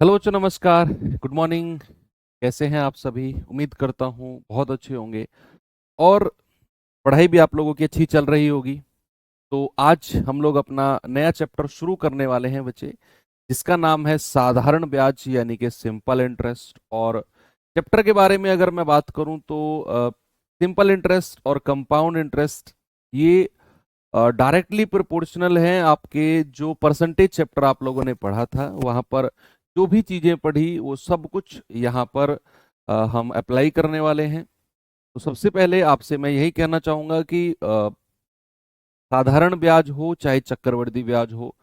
Hello बच्चों, नमस्कार। Good morning. कैसे हैं आप सभी? उम्मीद करता हूँ बहुत अच्छे होंगे और पढ़ाई भी आप लोगों की अच्छी चल रही होगी। तो आज हम लोग अपना नया चैप्टर शुरू करने वाले हैं बच्चे, जिसका नाम है साधारण ब्याज यानी कि सिंपल इंटरेस्ट। और चैप्टर के बारे में अगर मैं बात करूं तो सिंपल इंटरेस्ट और कंपाउंड इंटरेस्ट ये डायरेक्टली प्रोपोर्शनल हैं। आपके जो परसेंटेज चैप्टर आप लोगों ने पढ़ा था वहां पर जो भी चीजें पढ़ी वो सब कुछ यहाँ पर हम अप्लाई करने वाले हैं। तो सबसे पहले आपसे मैं यही कहना चाहूंगा कि साधारण ब्याज हो चाहे चक्रवृद्धि ब्याज हो,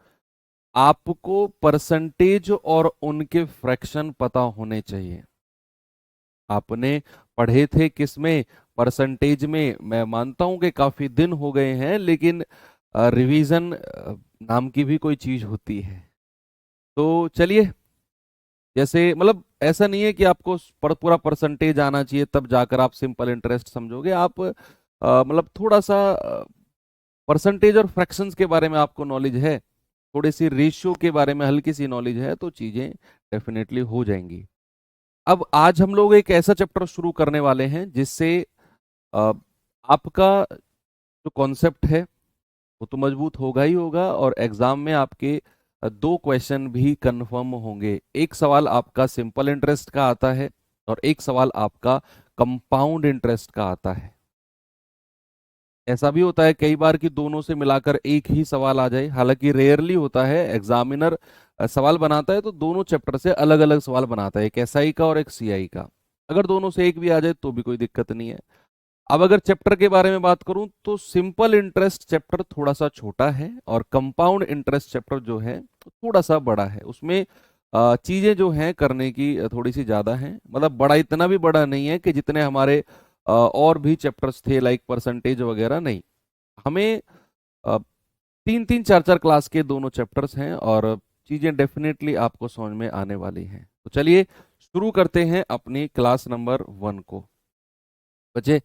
आपको परसेंटेज और उनके फ्रैक्शन पता होने चाहिए। आपने पढ़े थे किस में? परसेंटेज में। मैं मानता हूं कि काफी दिन हो गए हैं, लेकिन रिवीजन नाम की भी कोई चीज होती है। तो चलिए, जैसे मतलब ऐसा नहीं है कि आपको पूरा परसेंटेज आना चाहिए तब जाकर आप सिंपल इंटरेस्ट समझोगे। आप मतलब थोड़ा सा परसेंटेज और फ्रैक्शंस के बारे में आपको नॉलेज है, थोड़ी सी रेशियो के बारे में हल्की सी नॉलेज है, तो चीजें डेफिनेटली हो जाएंगी। अब आज हम लोग एक ऐसा चैप्टर शुरू करने वाले हैं जिससे अ, आपका जो कॉन्सेप्ट है वो तो मजबूत होगा ही होगा, और एग्जाम में आपके दो क्वेश्चन भी कंफर्म होंगे। एक सवाल आपका सिंपल इंटरेस्ट का आता है और एक सवाल आपका कंपाउंड इंटरेस्ट का आता है। ऐसा भी होता है कई बार कि दोनों से मिलाकर एक ही सवाल आ जाए, हालांकि रेयरली होता है। एग्जामिनर सवाल बनाता है तो दोनों चैप्टर से अलग अलग सवाल बनाता है, एक एसआई का और एक सीआई का। अगर दोनों से एक भी आ जाए तो भी कोई दिक्कत नहीं है। अब अगर चैप्टर के बारे में बात करूं तो सिंपल इंटरेस्ट चैप्टर थोड़ा सा छोटा है और कंपाउंड इंटरेस्ट चैप्टर जो है थोड़ा सा बड़ा है। उसमें चीजें जो हैं करने की थोड़ी सी ज्यादा हैं। मतलब बड़ा इतना भी बड़ा नहीं है कि जितने हमारे और भी चैप्टर्स थे, लाइक परसेंटेज वगैरह नहीं। हमें तीन तीन चार चार क्लास के दोनों चैप्टर्स हैं और चीजें डेफिनेटली आपको समझ में आने वाली हैं। तो चलिए शुरू करते हैं अपनी क्लास नंबर 1 को। बच्चे,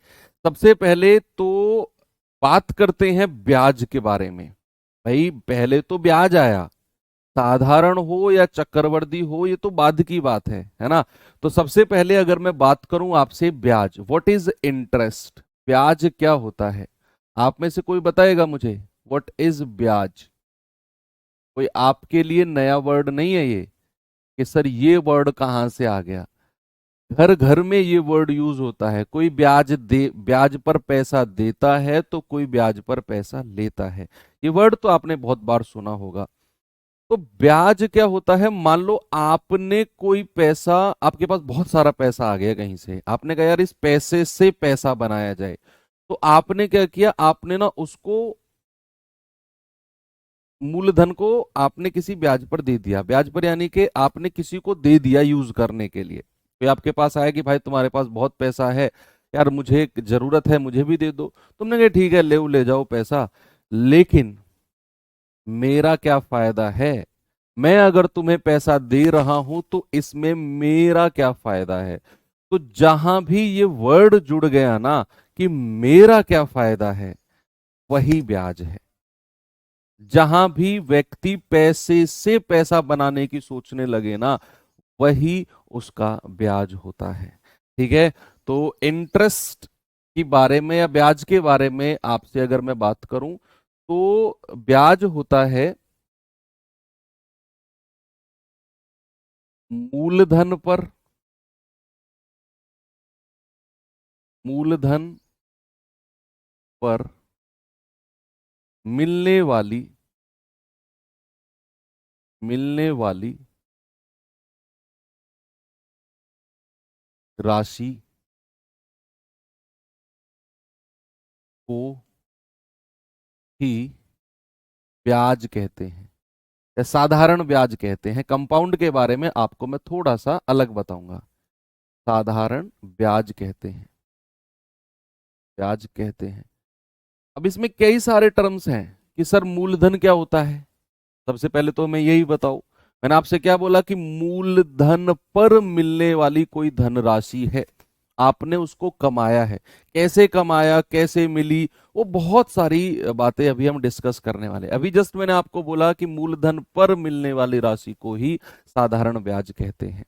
सबसे पहले तो बात करते हैं ब्याज के बारे में। भाई पहले तो ब्याज आया, साधारण हो या चक्रवृद्धि हो ये तो बाद की बात है ना। तो सबसे पहले अगर मैं बात करूं आपसे, ब्याज, व्हाट इज इंटरेस्ट? ब्याज क्या होता है? आप में से कोई बताएगा मुझे व्हाट इज ब्याज? कोई आपके लिए नया वर्ड नहीं है ये कि सर ये वर्ड कहाँ से आ गया। घर घर में ये वर्ड यूज होता है। कोई ब्याज पर पैसा देता है तो कोई ब्याज पर पैसा लेता है। ये वर्ड तो आपने बहुत बार सुना होगा। तो ब्याज क्या होता है? मान लो आपने कोई पैसा, आपके पास बहुत सारा पैसा आ गया कहीं से, आपने कहा यार इस पैसे से पैसा बनाया जाए। तो आपने क्या किया? आपने ना उसको, मूलधन को आपने किसी ब्याज पर दे दिया। ब्याज पर यानी कि आपने किसी को दे दिया यूज करने के लिए। कोई आपके पास आया कि भाई तुम्हारे पास बहुत पैसा है यार, मुझे जरूरत है, मुझे भी दे दो। तुमने कहा ठीक है, ले जाओ पैसा, लेकिन मेरा क्या फायदा है? मैं अगर तुम्हें पैसा दे रहा हूं तो इसमें मेरा क्या फायदा है? तो जहां भी ये वर्ड जुड़ गया ना कि मेरा क्या फायदा है, वही ब्याज है। जहां भी व्यक्ति पैसे से पैसा बनाने की सोचने लगे ना, वही उसका ब्याज होता है। ठीक है। तो इंटरेस्ट के बारे में या ब्याज के बारे में आपसे अगर मैं बात करूं तो ब्याज होता है मूलधन पर, मूलधन पर मिलने वाली, मिलने वाली राशि को ही ब्याज कहते हैं या साधारण ब्याज कहते हैं। कंपाउंड के बारे में आपको मैं थोड़ा सा अलग बताऊंगा। साधारण ब्याज कहते हैं, ब्याज कहते हैं। अब इसमें कई सारे टर्म्स हैं कि सर मूलधन क्या होता है। सबसे पहले तो मैं यही बताऊं, मैंने आपसे क्या बोला कि मूलधन पर मिलने वाली कोई धनराशि है। आपने उसको कमाया है। कैसे कमाया, कैसे मिली, वो बहुत सारी बातें अभी हम डिस्कस करने वाले हैं। अभी जस्ट मैंने आपको बोला कि मूलधन पर मिलने वाली राशि को ही साधारण ब्याज कहते हैं।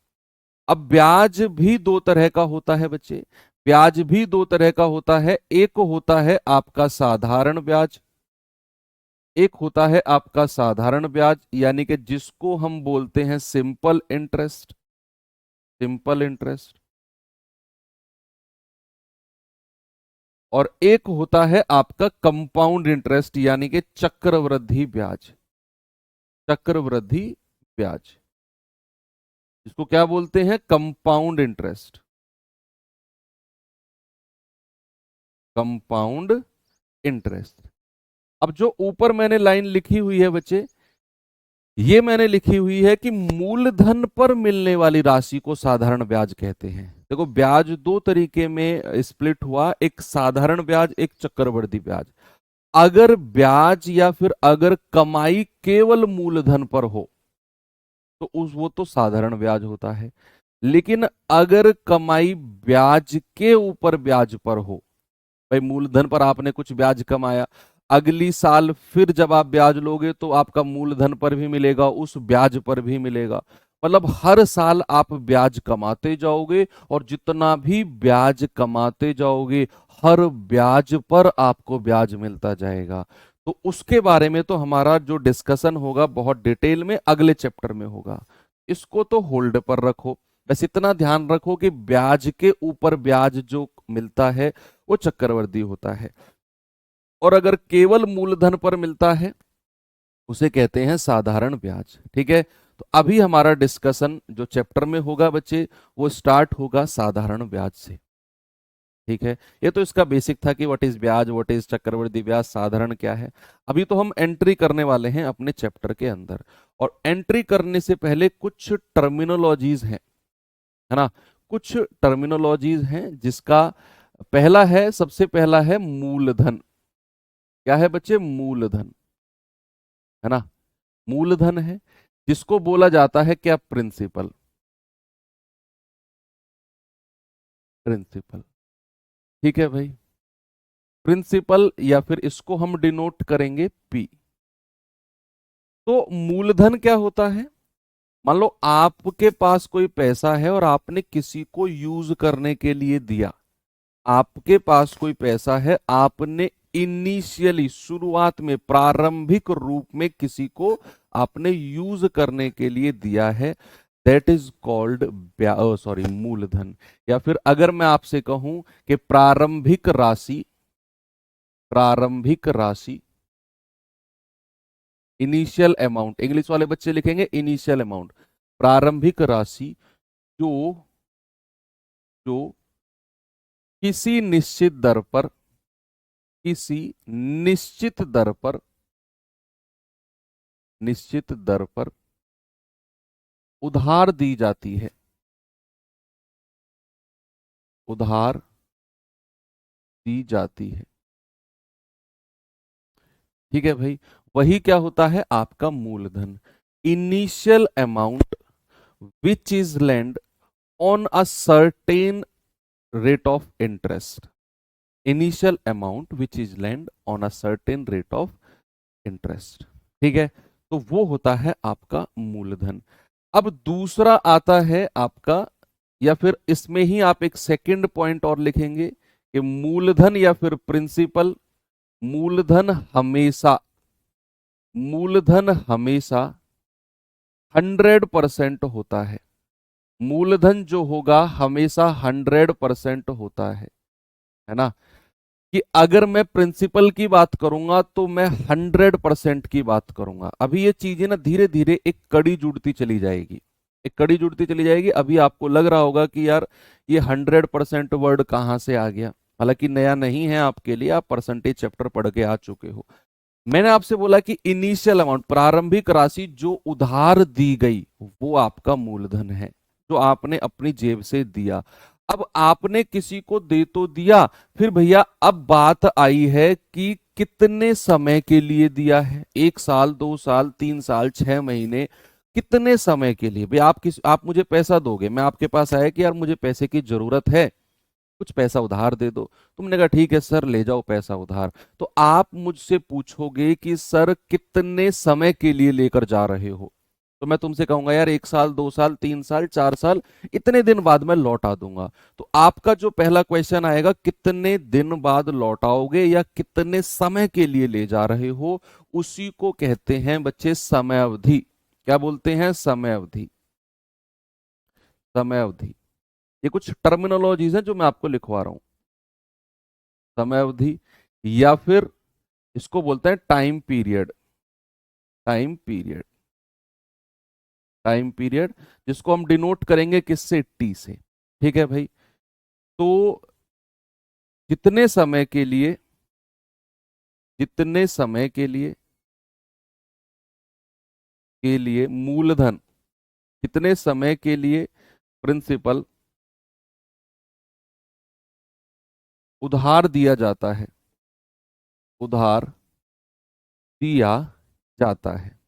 अब ब्याज भी दो तरह का होता है बच्चे, ब्याज भी दो तरह का होता है। एक होता है आपका साधारण ब्याज, एक होता है आपका साधारण ब्याज, यानी कि जिसको हम बोलते हैं सिंपल इंटरेस्ट, सिंपल इंटरेस्ट। और एक होता है आपका कंपाउंड इंटरेस्ट, यानी कि चक्रवृद्धि ब्याज, चक्रवृद्धि ब्याज, इसको क्या बोलते हैं, कंपाउंड इंटरेस्ट, कंपाउंड इंटरेस्ट। अब जो ऊपर मैंने लाइन लिखी हुई है बच्चे, ये मैंने लिखी हुई है कि मूलधन पर मिलने वाली राशि को साधारण ब्याज कहते हैं। देखो ब्याज दो तरीके में स्प्लिट हुआ, एक साधारण ब्याज, एक चक्रवृद्धि ब्याज। अगर ब्याज या फिर अगर कमाई केवल मूलधन पर हो तो उस वो तो साधारण ब्याज होता है। लेकिन अगर कमाई ब्याज के ऊपर ब्याज पर हो, भाई मूलधन पर आपने कुछ ब्याज कमाया, अगली साल फिर जब आप ब्याज लोगे तो आपका मूलधन पर भी मिलेगा, उस ब्याज पर भी मिलेगा। मतलब हर साल आप ब्याज कमाते जाओगे और जितना भी ब्याज कमाते जाओगे हर ब्याज पर आपको ब्याज मिलता जाएगा। तो उसके बारे में तो हमारा जो डिस्कशन होगा बहुत डिटेल में अगले चैप्टर में होगा, इसको तो होल्ड पर रखो। बस इतना ध्यान रखो कि ब्याज के ऊपर ब्याज जो मिलता है वो चक्रवृद्धि होता है, और अगर केवल मूलधन पर मिलता है उसे कहते हैं साधारण ब्याज। ठीक है, तो अभी हमारा डिस्कशन जो चैप्टर में होगा बच्चे वो स्टार्ट होगा साधारण ब्याज से। ठीक है, ये तो इसका बेसिक था कि व्हाट इज ब्याज, व्हाट इज चक्रवृद्धि ब्याज, साधारण क्या है। अभी तो हम एंट्री करने वाले हैं अपने चैप्टर के अंदर, और एंट्री करने से पहले कुछ टर्मिनोलॉजीज हैं, है ना, कुछ टर्मिनोलॉजीज हैं जिसका पहला है, सबसे पहला है मूलधन। क्या है बच्चे, मूलधन, है ना, मूलधन है जिसको बोला जाता है क्या, प्रिंसिपल, प्रिंसिपल। ठीक है भाई, प्रिंसिपल या फिर इसको हम डिनोट करेंगे पी। तो मूलधन क्या होता है, मान लो आपके पास कोई पैसा है और आपने किसी को यूज करने के लिए दिया, आपके पास कोई पैसा है, आपने इनिशियली शुरुआत में प्रारंभिक रूप में किसी को आपने यूज करने के लिए दिया है, दैट इज कॉल्ड सॉरी मूलधन। या फिर अगर मैं आपसे कहूं कि प्रारंभिक राशि, प्रारंभिक राशि, इनिशियल अमाउंट, इंग्लिश वाले बच्चे लिखेंगे इनिशियल अमाउंट, प्रारंभिक राशि जो जो किसी निश्चित दर पर, किसी निश्चित दर पर, निश्चित दर पर उधार दी जाती है, उधार दी जाती है। ठीक है भाई, वही क्या होता है आपका मूलधन, initial amount which is lend on a certain rate of interest, initial amount which is lend on a certain rate of interest. ठीक है, तो वो होता है आपका मूलधन। अब दूसरा आता है आपका, या फिर इसमें ही आप एक सेकंड पॉइंट और लिखेंगे कि मूलधन या फिर प्रिंसिपल, मूलधन हमेशा, मूलधन हमेशा 100% होता है, मूलधन जो होगा हमेशा 100% होता है ना, कि अगर मैं प्रिंसिपल की बात करूंगा तो मैं 100% की बात करूंगा। अभी ये चीजें ना धीरे धीरे एक कड़ी जुड़ती चली जाएगी, एक कड़ी जुड़ती चली जाएगी। अभी आपको लग रहा होगा कि यार ये 100% वर्ड कहाँ से आ गया, हालांकि नया नहीं है आपके लिए, आप परसेंटेज चैप्टर पढ़ के आ चुके हो। मैंने आपसे बोला कि इनिशियल अमाउंट, प्रारंभिक राशि जो उधार दी गई वो आपका मूलधन है, जो आपने अपनी जेब से दिया। अब आपने किसी को दे तो दिया, फिर भैया अब बात आई है कि कितने समय के लिए दिया है, 1 साल, 2 साल, 3 साल, 6 महीने, कितने समय के लिए। भाई आप मुझे पैसा दोगे, मैं आपके पास आया कि यार मुझे पैसे की जरूरत है, कुछ पैसा उधार दे दो। तुमने कहा ठीक है सर, ले जाओ पैसा उधार। तो आप मुझसे पूछोगे कि सर कितने समय के लिए लेकर जा रहे हो, तो मैं तुमसे कहूंगा यार 1 साल, 2 साल, 3 साल, 4 साल, इतने दिन बाद मैं लौटा दूंगा। तो आपका जो पहला क्वेश्चन आएगा, कितने दिन बाद लौटाओगे या कितने समय के लिए ले जा रहे हो, उसी को कहते हैं बच्चे समय अवधि। क्या बोलते हैं? समय अवधि। समय अवधि। ये कुछ टर्मिनोलॉजीज हैं जो मैं आपको लिखवा रहा हूं। समय अवधि, या फिर इसको बोलते हैं time period. Time period. Time period, जिसको हम डिनोट करेंगे किससे? टी से। ठीक है भाई। तो जितने समय के लिए, जितने समय के लिए मूलधन, कितने समय के लिए प्रिंसिपल उधार दिया जाता है, उधार दिया जाता है,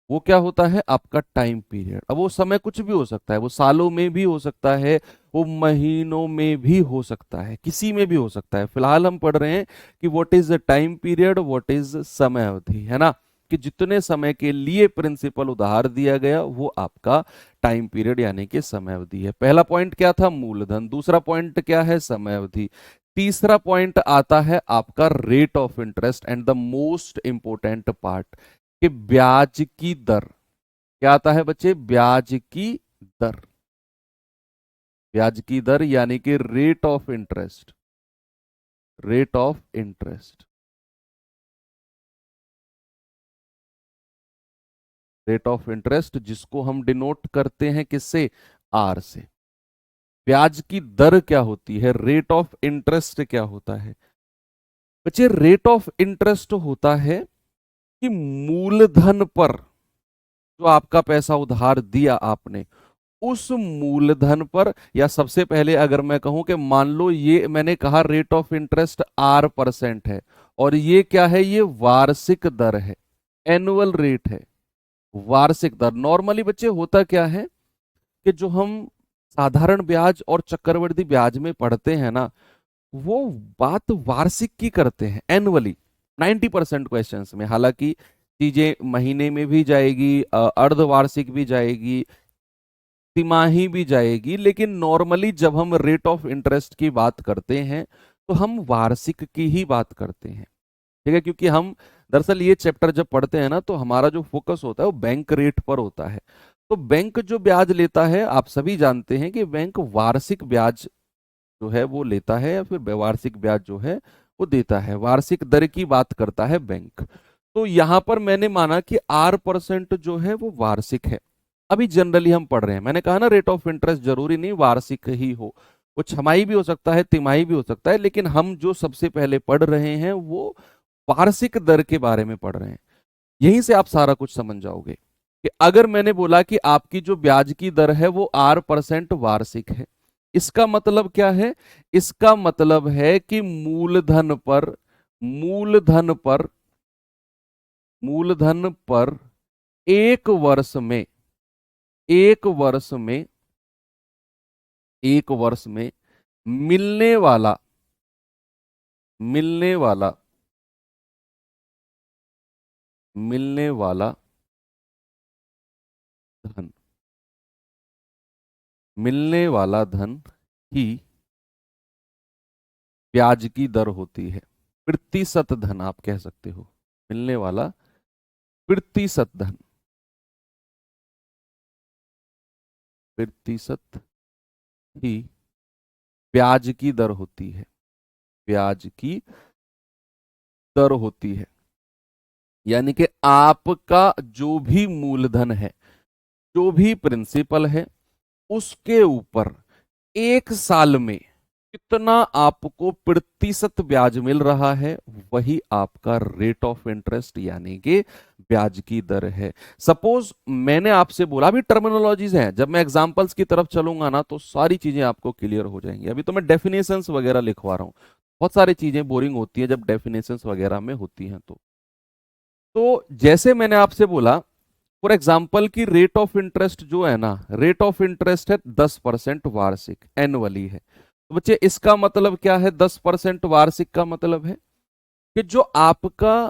वो क्या होता है? आपका टाइम पीरियड। अब वो समय कुछ भी हो सकता है, वो सालों में भी हो सकता है, वो महीनों में भी हो सकता है, किसी में भी हो सकता है। फिलहाल हम पढ़ रहे हैं कि what is the time period, what is समय अवधि, है ना? कि जितने समय के लिए प्रिंसिपल उधार दिया गया वो आपका टाइम पीरियड यानी कि समय अवधि है। पहला पॉइंट क्या था? मूलधन। दूसरा पॉइंट क्या है? समय अवधि। तीसरा पॉइंट आता है आपका rate of interest, and the most important part कि ब्याज की दर। क्या आता है बच्चे? ब्याज की दर। ब्याज की दर यानी कि rate of interest. Rate of interest. Rate of interest, जिसको हम डिनोट करते हैं किससे? आर से। ब्याज की दर क्या होती है? रेट ऑफ इंटरेस्ट क्या होता है बच्चे? रेट ऑफ इंटरेस्ट होता है कि मूलधन पर, जो आपका पैसा उधार दिया आपने, उस मूलधन पर, या सबसे पहले अगर मैं कहूं कि मान लो ये मैंने कहा रेट ऑफ इंटरेस्ट R% है, और ये क्या है? ये वार्षिक दर है, एनुअल रेट है, वार्षिक दर। नॉर्मली बच्चे होता क्या है कि जो हम साधारण ब्याज और चक्रवृद्धि ब्याज में पढ़ते हैं ना, वो बात वार्षिक की करते हैं, एनुअली। 90% क्वेश्चंस में, हालांकि चीजें महीने में भी जाएगी, अर्धवार्षिक भी जाएगी, तिमाही भी जाएगी, लेकिन नॉर्मली जब हम रेट ऑफ इंटरेस्ट की बात करते हैं तो हम वार्षिक की ही बात करते हैं। ठीक है, क्योंकि हम दरअसल ये चैप्टर जब पढ़ते हैं ना, तो हमारा जो फोकस होता है वो बैंक रेट पर होता है। तो बैंक जो ब्याज लेता है, आप सभी जानते हैं कि बैंक वार्षिक ब्याज जो है वो लेता है, या फिर वार्षिक ब्याज जो है वो देता है, वार्षिक दर की बात करता है बैंक। तो यहां पर मैंने माना कि R% जो है वो वार्षिक है। अभी जनरली हम पढ़ रहे हैं, मैंने कहा ना रेट ऑफ इंटरेस्ट जरूरी नहीं वार्षिक ही हो, वो छमाही भी हो सकता है, तिमाही भी हो सकता है, लेकिन हम जो सबसे पहले पढ़ रहे हैं वो वार्षिक दर के बारे में पढ़ रहे हैं। यहीं से आप सारा कुछ समझ जाओगे कि अगर मैंने बोला कि आपकी जो ब्याज की दर है वो R% वार्षिक है, इसका मतलब क्या है? इसका मतलब है कि मूलधन पर, मूलधन पर, मूलधन पर एक वर्ष में, एक वर्ष में, एक वर्ष में मिलने वाला, मिलने वाला, मिलने वाला धन, मिलने वाला धन ही ब्याज की दर होती है। प्रतिशत धन आप कह सकते हो, मिलने वाला प्रतिशत धन, प्रतिशत ही ब्याज की दर होती है, ब्याज की दर होती है। यानी कि आपका जो भी मूलधन है, जो भी प्रिंसिपल है, उसके ऊपर एक साल में कितना आपको प्रतिशत ब्याज मिल रहा है, वही आपका रेट ऑफ इंटरेस्ट यानी कि ब्याज की दर है। सपोज मैंने आपसे बोला, अभी टर्मिनोलॉजीज हैं, जब मैं एग्जांपल्स की तरफ चलूंगा ना तो सारी चीजें आपको क्लियर हो जाएंगी। अभी तो मैं डेफिनेशंस वगैरह लिखवा रहा हूं, बहुत सारी चीजें बोरिंग होती है जब डेफिनेशंस वगैरह में होती हैं। तो जैसे मैंने आपसे बोला फॉर एग्जाम्पल की रेट ऑफ इंटरेस्ट जो है ना, रेट ऑफ इंटरेस्ट है 10% वार्षिक, एनुअली है। तो बच्चे इसका मतलब क्या है? 10% वार्षिक का मतलब है कि जो आपका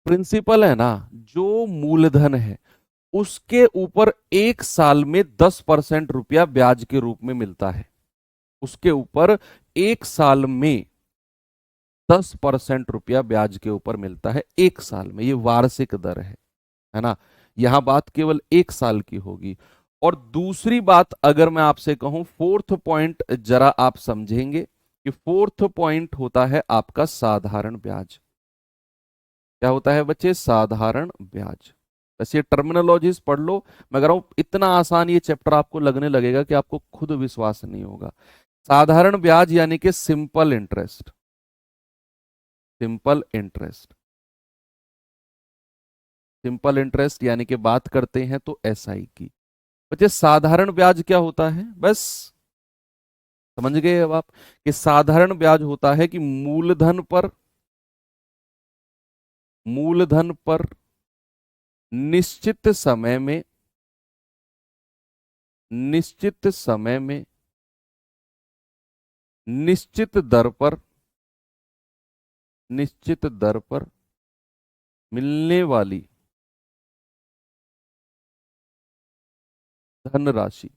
प्रिंसिपल है ना, जो मूलधन है, उसके ऊपर एक साल में 10% रुपया ब्याज के रूप में मिलता है। उसके ऊपर एक साल में 10% रुपया ब्याज के ऊपर मिलता है एक साल में। ये वार्षिक दर है ना। यहां बात केवल एक साल की होगी। और दूसरी बात अगर मैं आपसे कहूं, फोर्थ पॉइंट जरा आप समझेंगे कि फोर्थ पॉइंट होता है आपका साधारण ब्याज। क्या होता है बच्चे? साधारण ब्याज। वैसे ये टर्मिनोलॉजीज पढ़ लो। मैं कह रहा हूं इतना आसान ये चैप्टर आपको लगने लगेगा कि आपको खुद विश्वास नहीं होगा। साधारण ब्याज यानी कि simple interest. Simple interest. Simple interest यानी कि बात करते हैं तो एसआई की। बच्चे साधारण ब्याज क्या होता है? बस समझ गए अब आप कि साधारण ब्याज होता है कि मूलधन पर निश्चित समय में निश्चित समय में निश्चित दर पर निश्चित दर पर मिलने वाली धनराशि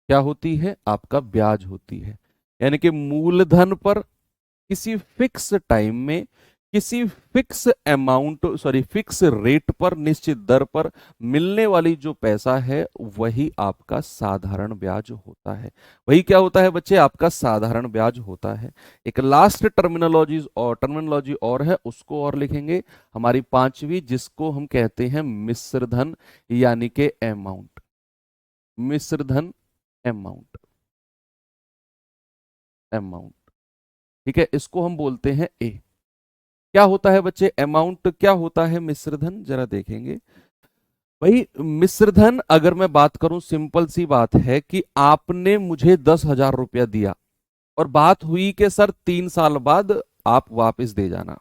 क्या होती है? आपका ब्याज होती है। यानी कि मूलधन पर किसी फिक्स टाइम में, किसी fix amount, sorry fix rate पर, निश्चित दर पर मिलने वाली जो पैसा है वही आपका साधारण ब्याज होता है। वही क्या होता है बच्चे? आपका साधारण ब्याज होता है। एक लास्ट टर्मिनोलॉजी और है, उसको और लिखेंगे, हमारी पांचवी, जिसको हम कहते हैं मिश्र धन यानी कि अमाउंट। मिश्र धन अमाउंट। अमाउंट, ठीक है, इसको हम बोलते हैं ए। क्या होता है बच्चे अमाउंट? क्या होता है मिश्रधन? जरा देखेंगे। भाई मिश्रधन अगर मैं बात करूं, सिंपल सी बात है कि आपने मुझे 10,000 रुपया दिया और बात हुई कि सर 3 साल बाद आप वापस दे जाना।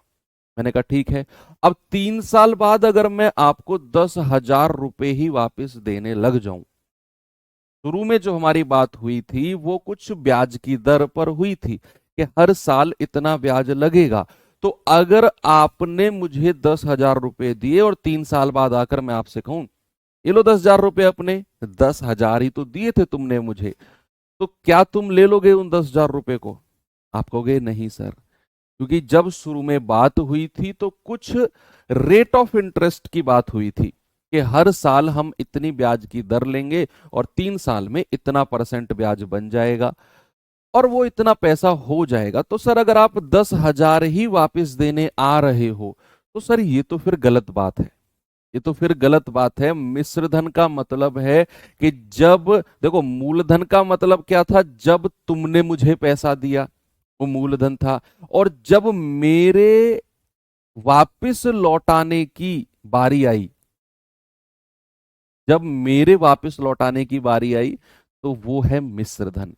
मैंने कहा ठीक है। अब 3 साल बाद अगर मैं आपको 10,000 रुपए ही वापस देने लग जाऊं, शुरू में जो हमारी बात हुई थी वो कुछ ब्याज की दर पर हुई थी कि हर साल इतना ब्याज लगेगा। तो अगर आपने मुझे 10,000 रुपए दिए और 3 साल बाद आकर मैं आपसे कहूं ये लो 10,000 रुपए, अपने 10,000 ही तो दिए थे तुमने मुझे, तो क्या तुम ले लोगे उन 10,000 रुपए को? आप कहोगे नहीं सर, क्योंकि जब शुरू में बात हुई थी तो कुछ रेट ऑफ इंटरेस्ट की बात हुई थी कि हर साल हम इतनी ब्याज की दर लेंगे और 3 साल में इतना परसेंट ब्याज बन जाएगा और वो इतना पैसा हो जाएगा। तो सर अगर आप 10,000 ही वापस देने आ रहे हो तो सर ये तो फिर गलत बात है। ये तो फिर गलत बात है। मिश्रधन का मतलब है कि जब, देखो मूलधन का मतलब क्या था? जब तुमने मुझे पैसा दिया वो मूलधन था, और जब मेरे वापस लौटाने की बारी आई, जब मेरे वापस लौटाने की बारी आई तो वो है मिश्रधन।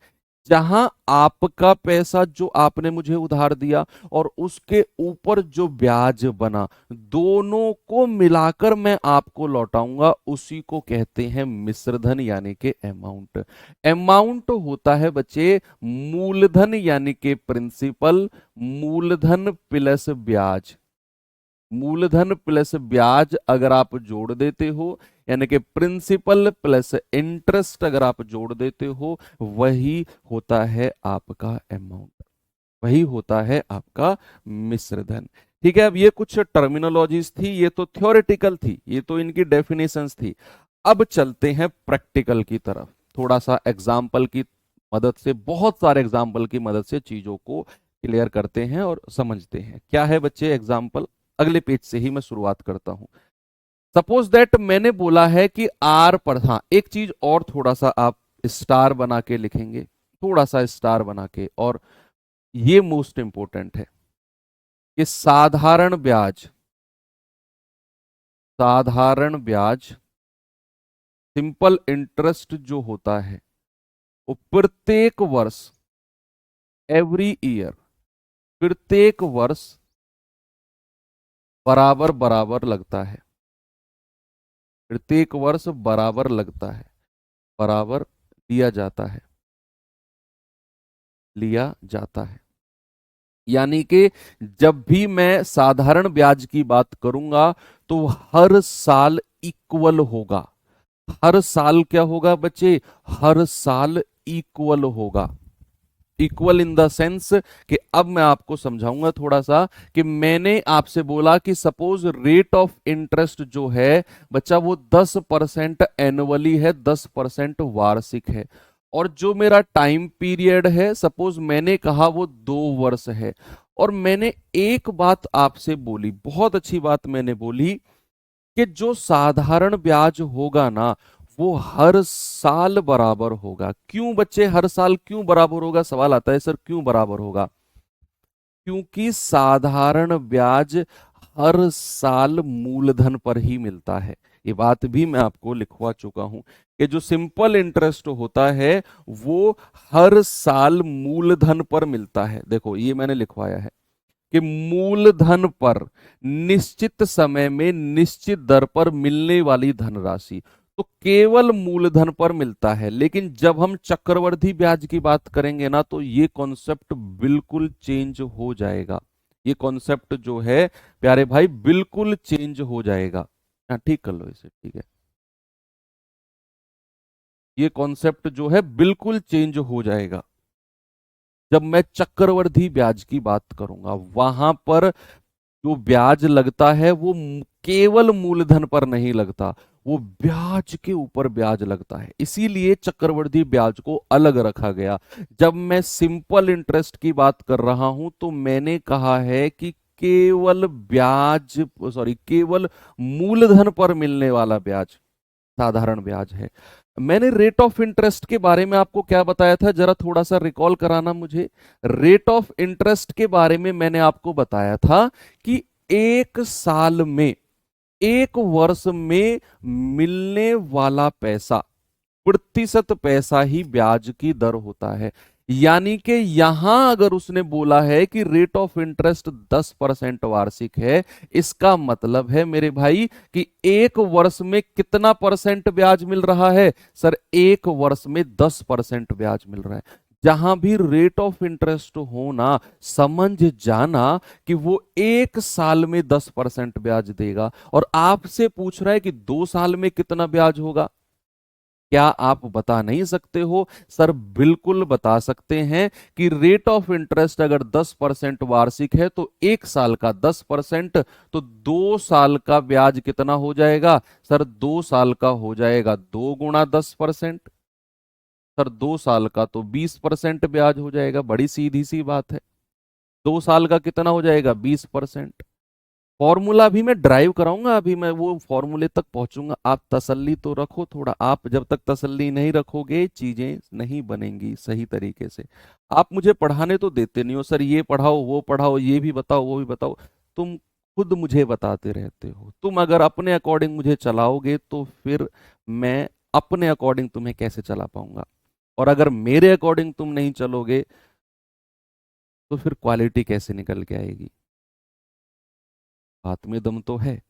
जहां आपका पैसा जो आपने मुझे उधार दिया और उसके ऊपर जो ब्याज बना, दोनों को मिलाकर मैं आपको लौटाऊंगा, उसी को कहते हैं मिश्रधन यानी कि अमाउंट। अमाउंट होता है बच्चे मूलधन यानी कि प्रिंसिपल, मूलधन प्लस ब्याज। मूलधन प्लस ब्याज अगर आप जोड़ देते हो, यानी कि प्रिंसिपल प्लस इंटरेस्ट अगर आप जोड़ देते हो, वही होता है आपका अमाउंट, वही होता है आपका मिश्रधन। ठीक है, अब ये कुछ टर्मिनोलॉजीज थी, ये तो थ्योरेटिकल थी, ये तो इनकी डेफिनेशंस थी। अब चलते हैं प्रैक्टिकल की तरफ, थोड़ा सा एग्जाम्पल की मदद से, बहुत सारे एग्जाम्पल की मदद से चीजों को क्लियर करते हैं और समझते हैं। क्या है बच्चे एग्जाम्पल? अगले पेज से ही मैं शुरुआत करता हूं। सपोज दैट मैंने बोला है कि आर पर, हाँ एक चीज और थोड़ा सा आप स्टार बना के लिखेंगे, थोड़ा सा स्टार बना के, और ये मोस्ट इंपॉर्टेंट है कि साधारण ब्याज सिंपल इंटरेस्ट जो होता है वो प्रत्येक वर्ष, एवरी ईयर, प्रत्येक वर्ष बराबर बराबर लगता है। प्रत्येक वर्ष बराबर लगता है, बराबर लिया जाता है, लिया जाता है। यानी कि जब भी मैं साधारण ब्याज की बात करूंगा तो हर साल इक्वल होगा। हर साल क्या होगा बच्चे? हर साल इक्वल होगा। इक्वल इन द सेंस कि अब मैं आपको समझाऊंगा थोड़ा सा कि मैंने आपसे बोला कि सपोज रेट ऑफ इंटरेस्ट जो है बच्चा वो 10% एनुअली है, 10% वार्षिक है। और जो मेरा टाइम पीरियड है सपोज मैंने कहा वो 2 वर्ष है। और मैंने एक बात आपसे बोली, बहुत अच्छी बात मैंने बोली, कि जो साधारण ब्याज होगा ना वो हर साल बराबर होगा। क्यों बच्चे हर साल क्यों बराबर होगा? सवाल आता है सर क्यों बराबर होगा? क्योंकि साधारण ब्याज हर साल मूलधन पर ही मिलता है। ये बात भी मैं आपको लिखवा चुका हूं कि जो सिंपल इंटरेस्ट होता है वो हर साल मूलधन पर मिलता है। देखो ये मैंने लिखवाया है कि मूलधन पर निश्चित समय में निश्चित दर पर मिलने वाली धनराशि तो केवल मूलधन पर मिलता है। लेकिन जब हम चक्रवृद्धि ब्याज की बात करेंगे ना तो ये कॉन्सेप्ट बिल्कुल चेंज हो जाएगा। ये कॉन्सेप्ट जो है प्यारे भाई बिल्कुल चेंज हो जाएगा। हाँ ठीक कर लो इसे, ठीक है। ये कॉन्सेप्ट जो है बिल्कुल चेंज हो जाएगा जब मैं चक्रवृद्धि ब्याज की बात करूंगा। वहां पर जो ब्याज लगता है वो केवल मूलधन पर नहीं लगता, वो ब्याज के ऊपर ब्याज लगता है। इसीलिए चक्रवृद्धि ब्याज को अलग रखा गया। जब मैं सिंपल इंटरेस्ट की बात कर रहा हूं तो मैंने कहा है कि केवल ब्याज, सॉरी, केवल मूलधन पर मिलने वाला ब्याज साधारण ब्याज है। मैंने रेट ऑफ इंटरेस्ट के बारे में आपको क्या बताया था? जरा थोड़ा सा रिकॉल कराना मुझे। रेट ऑफ इंटरेस्ट के बारे में मैंने आपको बताया था कि एक साल में, एक वर्ष में मिलने वाला पैसा, प्रतिशत पैसा ही ब्याज की दर होता है। यानी कि यहां अगर उसने बोला है कि रेट ऑफ इंटरेस्ट 10% वार्षिक है, इसका मतलब है मेरे भाई कि एक वर्ष में कितना परसेंट ब्याज मिल रहा है? सर एक वर्ष में 10% ब्याज मिल रहा है। जहां भी रेट ऑफ इंटरेस्ट हो ना, समझ जाना कि वो एक साल में 10% ब्याज देगा। और आपसे पूछ रहा है कि 2 साल में कितना ब्याज होगा, क्या आप बता नहीं सकते हो? सर बिल्कुल बता सकते हैं कि रेट ऑफ इंटरेस्ट अगर 10% वार्षिक है तो एक साल का 10%, तो 2 साल का ब्याज कितना हो जाएगा? सर 2 साल का हो जाएगा 2 गुणा 10%। सर 2 साल का तो 20% ब्याज हो जाएगा। बड़ी सीधी सी बात है। 2 साल का कितना हो जाएगा? 20%। फॉर्मूला भी मैं ड्राइव कराऊंगा, अभी मैं वो फॉर्मूले तक पहुंचूंगा। आप तसल्ली तो रखो थोड़ा। आप जब तक तसल्ली नहीं रखोगे चीजें नहीं बनेंगी सही तरीके से। आप मुझे पढ़ाने तो देते नहीं हो, सर ये पढ़ाओ वो पढ़ाओ, ये भी बताओ वो भी बताओ। तुम खुद मुझे बताते रहते हो। तुम अगर अपने अकॉर्डिंग मुझे चलाओगे तो फिर मैं अपने अकॉर्डिंग तुम्हें कैसे चला पाऊंगा? और अगर मेरे अकॉर्डिंग तुम नहीं चलोगे तो फिर क्वालिटी कैसे निकल के आएगी? बात में दम तो है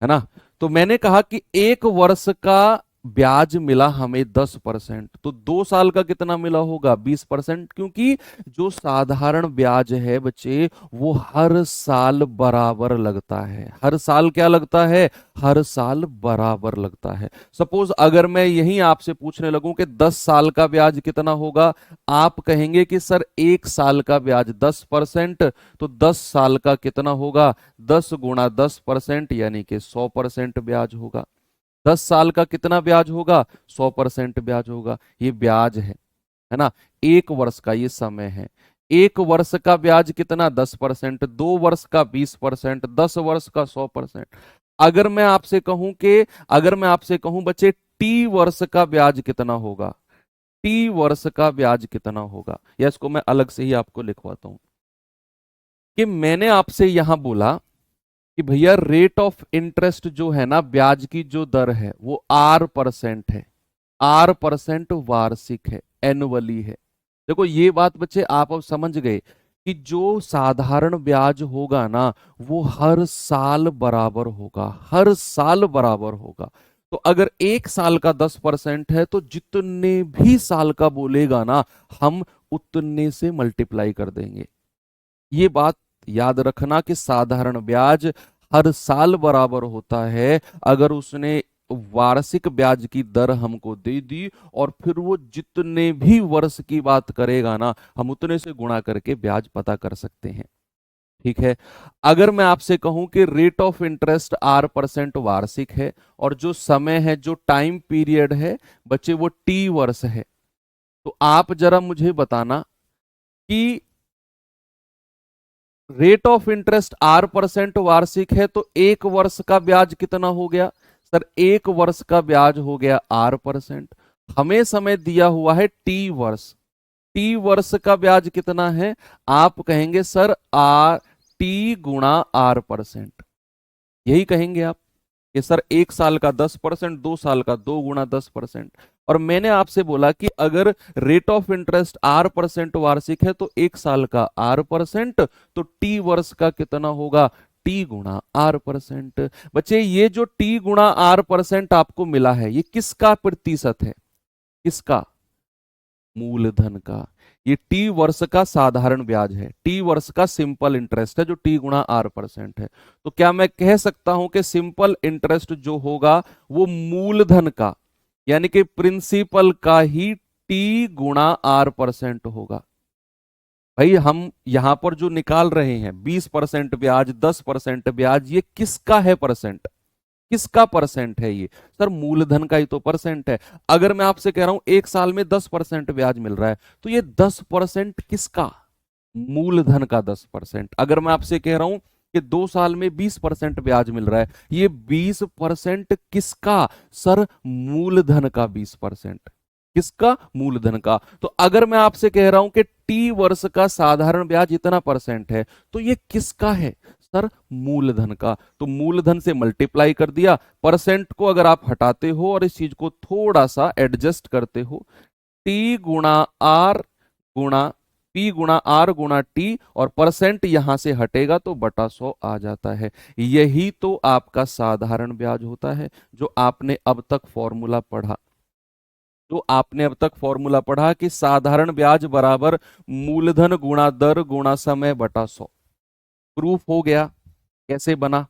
ना? तो मैंने कहा कि एक वर्ष का ब्याज मिला हमें 10%, तो 2 साल का कितना मिला होगा? 20%। क्योंकि जो साधारण ब्याज है बच्चे वो हर साल बराबर लगता है। हर साल क्या लगता है? हर साल बराबर लगता है। सपोज अगर मैं यही आपसे पूछने लगूं कि 10 साल का ब्याज कितना होगा, आप कहेंगे कि सर एक साल का ब्याज 10%, तो 10 साल का कितना होगा? 10 गुणा 10% यानी कि 100% ब्याज होगा। 10 साल का कितना ब्याज होगा? 100% ब्याज होगा। ये ब्याज है ना? एक वर्ष का ये समय है। एक वर्ष का ब्याज कितना? 10%। 2 वर्ष का 20%। 10 वर्ष का 100%। अगर मैं आपसे कहूं कि, अगर मैं आपसे कहूं बच्चे टी वर्ष का ब्याज कितना होगा? टी वर्ष का ब्याज कितना होगा? या इसको मैं अलग से ही आपको लिखवाता हूं कि मैंने आपसे यहां बोला कि भैया रेट ऑफ इंटरेस्ट जो है ना, ब्याज की जो दर है वो R% है। R% वार्षिक है, एनुअली है। देखो ये बात बच्चे आप अब समझ गए कि जो साधारण ब्याज होगा ना वो हर साल बराबर होगा, हर साल बराबर होगा। तो अगर 1 साल का 10% है तो जितने भी साल का बोलेगा ना, हम उतने से मल्टीप्लाई कर देंगे। ये बात याद रखना कि साधारण ब्याज हर साल बराबर होता है। अगर उसने वार्षिक ब्याज की दर हमको दे दी और फिर वो जितने भी वर्ष की बात करेगा ना, हम उतने से गुणा करके ब्याज पता कर सकते हैं। ठीक है। अगर मैं आपसे कहूं कि रेट ऑफ इंटरेस्ट R% वार्षिक है और जो समय है, जो टाइम पीरियड है बच्चे, वो T वर्ष है, तो आप जरा मुझे बताना कि रेट ऑफ इंटरेस्ट R% वार्षिक है तो 1 वर्ष का ब्याज कितना हो गया? सर 1 वर्ष का ब्याज हो गया R%। हमें समय दिया हुआ है T वर्ष। T वर्ष का ब्याज कितना है? आप कहेंगे सर T गुणा R%। यही कहेंगे आप कि सर 1 साल का 10%, 2 साल का 2 गुणा 10%। और मैंने आपसे बोला कि अगर रेट ऑफ इंटरेस्ट R% वार्षिक है तो 1 साल का R%, तो T वर्ष का कितना होगा? T गुणा R%। बच्चे ये जो T गुणा R% आपको मिला है, ये किसका प्रतिशत है? किसका? मूलधन का। ये T वर्ष का साधारण ब्याज है, T वर्ष का सिंपल इंटरेस्ट है जो T गुणा R% है। तो क्या मैं कह सकता हूं कि सिंपल इंटरेस्ट जो होगा वो मूलधन का, यानी कि प्रिंसिपल का ही T गुणा R% होगा? भाई हम यहां पर जो निकाल रहे हैं 20% ब्याज, 10% ब्याज, ये किसका है परसेंट? किसका परसेंट है ये? सर मूलधन का ही तो परसेंट है। अगर मैं आपसे कह रहा हूं 1 साल में 10% ब्याज मिल रहा है, तो ये 10% किसका? मूलधन का 10%। अगर मैं आपसे कह रहा हूं कि 2 साल में 20% ब्याज मिल रहा है, ये 20% किसका? सर मूलधन का 20%। किसका? मूलधन का। तो अगर मैं आपसे कह रहा हूं कि T वर्ष का साधारण ब्याज इतना परसेंट है, तो ये किसका है? सर मूलधन का। तो मूलधन से मल्टीप्लाई कर दिया, परसेंट को अगर आप हटाते हो और इस चीज को थोड़ा सा एडजस्ट करते हो, T गुणा आर गुणा P गुणा R गुणा T, और परसेंट यहां से हटेगा तो बटा 100 आ जाता है। यही तो आपका साधारण ब्याज होता है, जो आपने अब तक फॉर्मूला पढ़ा। तो आपने अब तक फॉर्मूला पढ़ा कि साधारण ब्याज बराबर मूलधन गुणा दर गुणा समय बटा 100। प्रूफ हो गया। कैसे बना?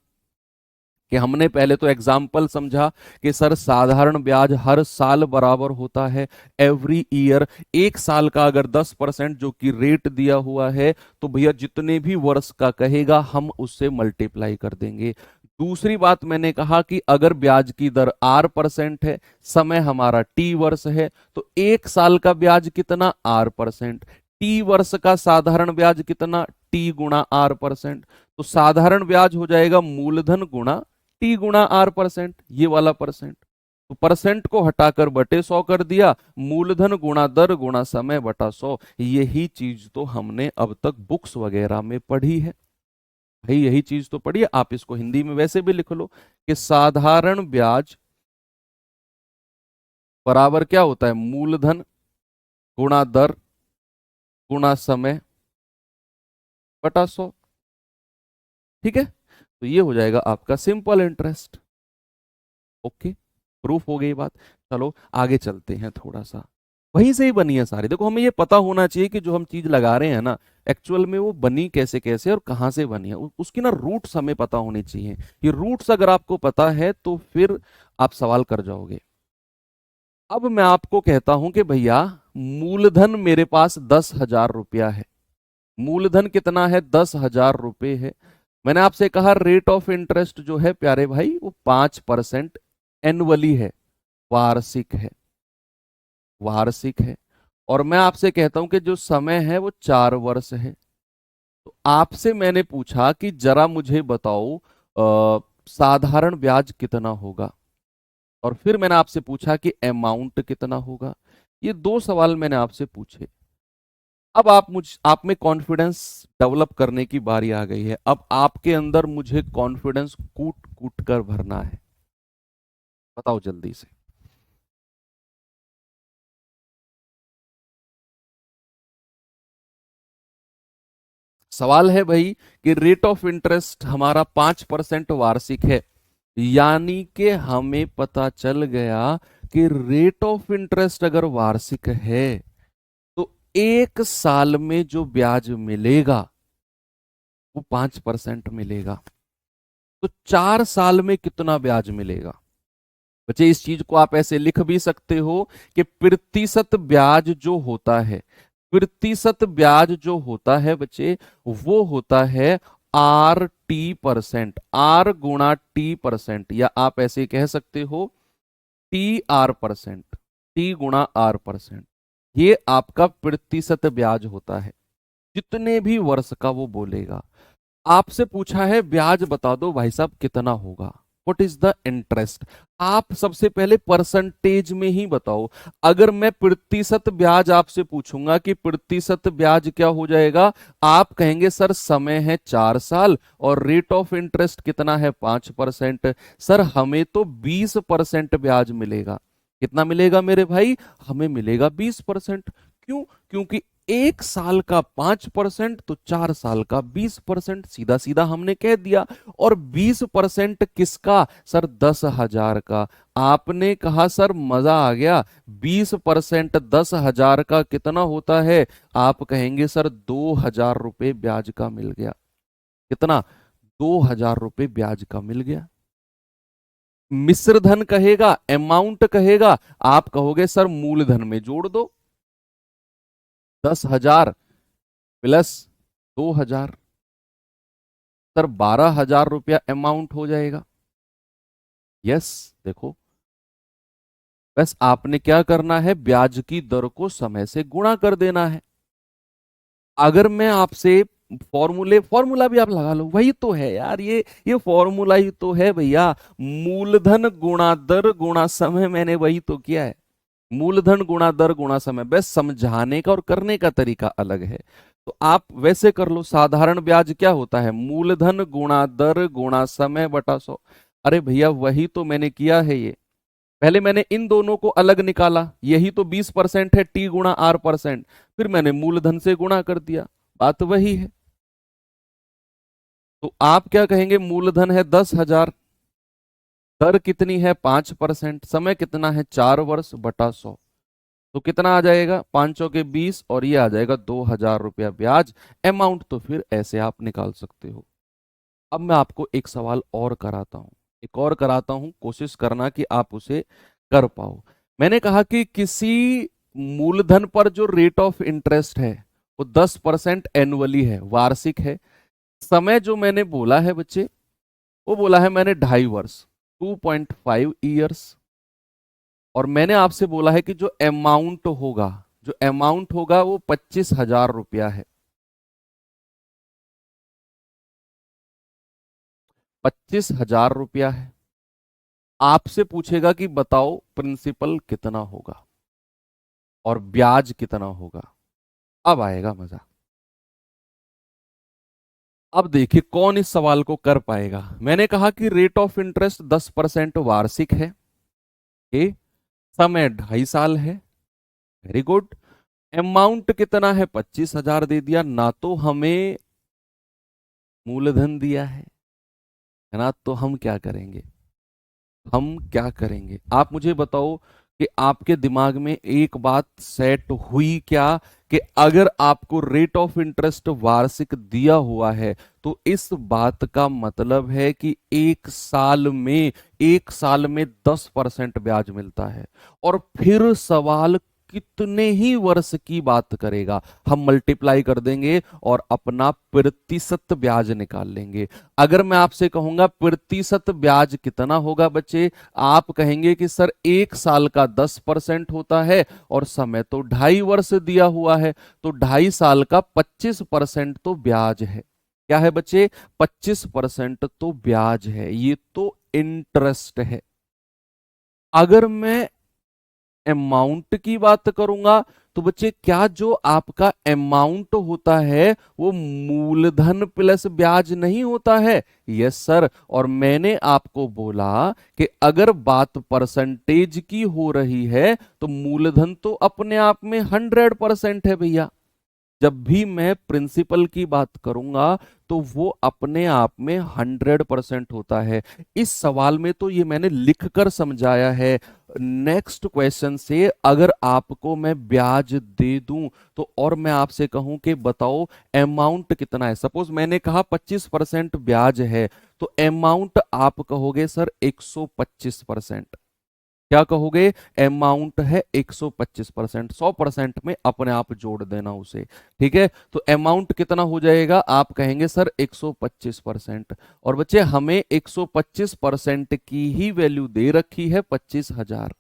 कि हमने पहले तो एग्जाम्पल समझा कि सर साधारण ब्याज हर साल बराबर होता है, एवरी ईयर। 1 साल का अगर 10% जो कि रेट दिया हुआ है, तो भैया जितने भी वर्ष का कहेगा हम उससे मल्टीप्लाई कर देंगे। दूसरी बात मैंने कहा कि अगर ब्याज की दर R% है, समय हमारा T वर्ष है, तो 1 साल का ब्याज कितना? R%। T वर्ष का साधारण ब्याज कितना? T गुणा R%। तो साधारण ब्याज हो जाएगा मूलधन गुणा T गुणा R%, ये वाला परसेंट। तो परसेंट को हटाकर बटे 100 कर दिया, मूलधन गुणा दर गुणा समय बटा 100। यही चीज तो हमने अब तक बुक्स वगैरह में पढ़ी है। भाई यही चीज तो पढ़ी है। आप इसको हिंदी में वैसे भी लिख लो कि साधारण ब्याज बराबर क्या होता है? मूलधन गुणा दर गुणा समय बटा 100। ठीक है। तो ये हो जाएगा आपका सिंपल इंटरेस्ट। ओके, प्रूफ हो गई बात। चलो आगे चलते हैं थोड़ा सा। वहीं से ही बनी है सारी। देखो हमें ये पता होना चाहिए कि जो हम चीज लगा रहे हैं ना, एक्चुअल में वो बनी कैसे कैसे और कहाँ से बनी है, उसकी ना रूट्स हमें पता होनी चाहिए। ये रूट्स अगर आपको पता है तो फिर आप सवाल कर जाओगे। अब मैं आपको कहता हूं कि भैया मूलधन मेरे पास 10,000 रुपया है। मूलधन कितना है? 10,000 रुपये है। मैंने आपसे कहा रेट ऑफ इंटरेस्ट जो है प्यारे भाई वो 5% एनुअली है, वार्षिक है। वार्षिक है। और मैं आपसे कहता हूं कि जो समय है वो 4 वर्ष है। तो आपसे मैंने पूछा कि जरा मुझे बताओ साधारण ब्याज कितना होगा, और फिर मैंने आपसे पूछा कि अमाउंट कितना होगा। ये 2 सवाल मैंने आपसे पूछे। अब आप में कॉन्फिडेंस डेवलप करने की बारी आ गई है। अब आपके अंदर मुझे कॉन्फिडेंस कूट कूट कर भरना है। बताओ जल्दी से। सवाल है भाई कि रेट ऑफ इंटरेस्ट हमारा 5% वार्षिक है, यानी कि हमें पता चल गया कि रेट ऑफ इंटरेस्ट अगर वार्षिक है तो 1 साल में जो ब्याज मिलेगा वो 5% मिलेगा। तो 4 साल में कितना ब्याज मिलेगा? बच्चे इस चीज को आप ऐसे लिख भी सकते हो कि प्रतिशत ब्याज जो होता है, प्रतिशत ब्याज जो होता है बच्चे, वो होता है RT%, R गुणा T%, या आप ऐसे कह सकते हो TR%, T गुणा R%। ये आपका प्रतिशत ब्याज होता है, जितने भी वर्ष का वो बोलेगा। आपसे पूछा है ब्याज बता दो भाई साहब कितना होगा, व्हाट इज द इंटरेस्ट। आप सबसे पहले परसेंटेज में ही बताओ। अगर मैं प्रतिशत ब्याज आपसे पूछूंगा कि प्रतिशत ब्याज क्या हो जाएगा, आप कहेंगे सर समय है 4 साल और रेट ऑफ इंटरेस्ट कितना है 5%। सर हमें तो 20% ब्याज मिलेगा। कितना मिलेगा मेरे भाई? हमें मिलेगा 20%। क्यों? क्योंकि 1 साल का 5% तो 4 साल का 20%, सीधा सीधा हमने कह दिया। और 20% किसका? सर 10,000 का। आपने कहा सर मजा आ गया, 20% 10,000 का कितना होता है? आप कहेंगे सर 2,000 रुपये ब्याज का मिल गया। कितना? 2,000 रुपये ब्याज का मिल गया। मिश्र धन कहेगा, अमाउंट कहेगा, आप कहोगे सर मूलधन में जोड़ दो, 10,000 प्लस 2,000, सर 12,000 रुपया अमाउंट हो जाएगा। यस, देखो, बस आपने क्या करना है, ब्याज की दर को समय से गुणा कर देना है। अगर मैं आपसे फॉर्मूला भी आप लगा लो, वही तो है यार, ये फॉर्मूला ही तो है भैया। मूलधन गुणा दर गुणा समय, मैंने वही तो किया है। मूलधन गुणा दर गुणा समय, बस समझाने का और करने का तरीका अलग है। तो आप वैसे कर लो, साधारण ब्याज क्या होता है? मूलधन गुणा दर गुणा समय बटा 100। अरे भैया वही तो मैंने किया है। ये पहले मैंने इन दोनों को अलग निकाला, यही तो 20% है, T गुणा R%, फिर मैंने मूलधन से गुणा कर दिया, बात वही है। तो आप क्या कहेंगे? मूलधन है 10,000, दर कितनी है 5%, समय कितना है 4 वर्ष बटा 100, तो कितना आ जाएगा? 500 के 20 और ये आ जाएगा 2,000 रुपया ब्याज। अमाउंट तो फिर ऐसे आप निकाल सकते हो। अब मैं आपको एक सवाल और कराता हूं, एक और कराता हूं, कोशिश करना कि आप उसे कर पाओ। मैंने कहा कि किसी मूलधन पर जो रेट ऑफ इंटरेस्ट है वो 10% एनुअली है, वार्षिक है। समय जो मैंने बोला है बच्चे, वो बोला है मैंने 2.5 वर्ष, 2.5 ईयर्स। और मैंने आपसे बोला है कि जो अमाउंट होगा, जो अमाउंट होगा वो 25,000 रुपया है। 25,000 रुपया है। आपसे पूछेगा कि बताओ प्रिंसिपल कितना होगा और ब्याज कितना होगा। अब आएगा मजा। अब देखिए कौन इस सवाल को कर पाएगा। मैंने कहा कि रेट ऑफ इंटरेस्ट 10% वार्षिक है, ए, समय 2.5 साल है, वेरी गुड। अमाउंट कितना है? 25,000 दे दिया ना, तो हमें मूलधन दिया है ना। तो हम क्या करेंगे? हम क्या करेंगे आप मुझे बताओ कि आपके दिमाग में एक बात सेट हुई क्या, कि अगर आपको रेट ऑफ इंटरेस्ट वार्षिक दिया हुआ है तो इस बात का मतलब है कि 1 साल में 10% ब्याज मिलता है। और फिर सवाल कितने ही वर्ष की बात करेगा, हम मल्टीप्लाई कर देंगे और अपना प्रतिशत ब्याज निकाल लेंगे। अगर मैं आपसे कहूंगा प्रतिशत ब्याज कितना होगा बच्चे, आप कहेंगे कि सर 1 साल का 10% होता है और समय तो 2.5 वर्ष दिया हुआ है, तो 2.5 साल का 25% तो ब्याज है। क्या है बच्चे? 25% तो ब्याज है, ये तो इंटरेस्ट है। अगर मैं अमाउंट की बात करूंगा तो बच्चे क्या जो आपका अमाउंट होता है वो मूलधन प्लस ब्याज नहीं होता है? Yes sir. और मैंने आपको बोला कि अगर बात परसेंटेज की हो रही है तो मूलधन तो अपने आप में 100% है भैया। जब भी मैं प्रिंसिपल की बात करूंगा तो वो अपने आप में 100% होता है। इस सवाल में तो ये मैंने लिखकर समझाया है। नेक्स्ट क्वेश्चन से अगर आपको मैं ब्याज दे दूं तो और मैं आपसे कहूं कि बताओ अमाउंट कितना है, सपोज मैंने कहा 25% ब्याज है, तो अमाउंट आप कहोगे सर 125%। क्या कहोगे? अमाउंट है 125%। 100% में अपने आप जोड़ देना उसे। ठीक है, तो अमाउंट कितना हो जाएगा? आप कहेंगे सर 125%। और बच्चे हमें 125% की ही वैल्यू दे रखी है 25,000।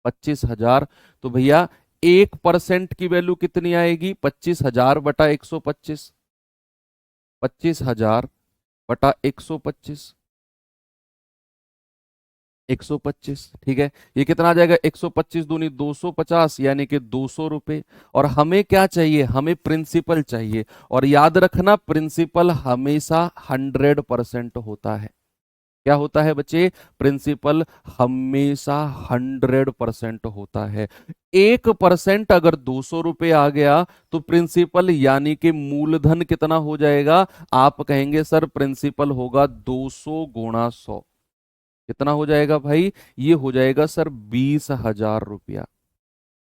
25,000, तो भैया 1% की वैल्यू कितनी आएगी? 25,000 बटा 125। 25,000 बटा 125। 125, ठीक है। ये कितना आ जाएगा? 125 दूनी 250, यानी कि 200 रुपए। और हमें क्या चाहिए? हमें प्रिंसिपल चाहिए। और याद रखना प्रिंसिपल हमेशा 100% होता है। क्या होता है बच्चे? प्रिंसिपल हमेशा 100% होता है। 1% अगर 200 रुपए आ गया तो प्रिंसिपल यानी कि मूलधन कितना हो जाएगा? आप कहेंगे सर प्रिंसिपल होगा 200 गुणा 100। कितना हो जाएगा भाई? ये हो जाएगा सर 20,000 रुपया।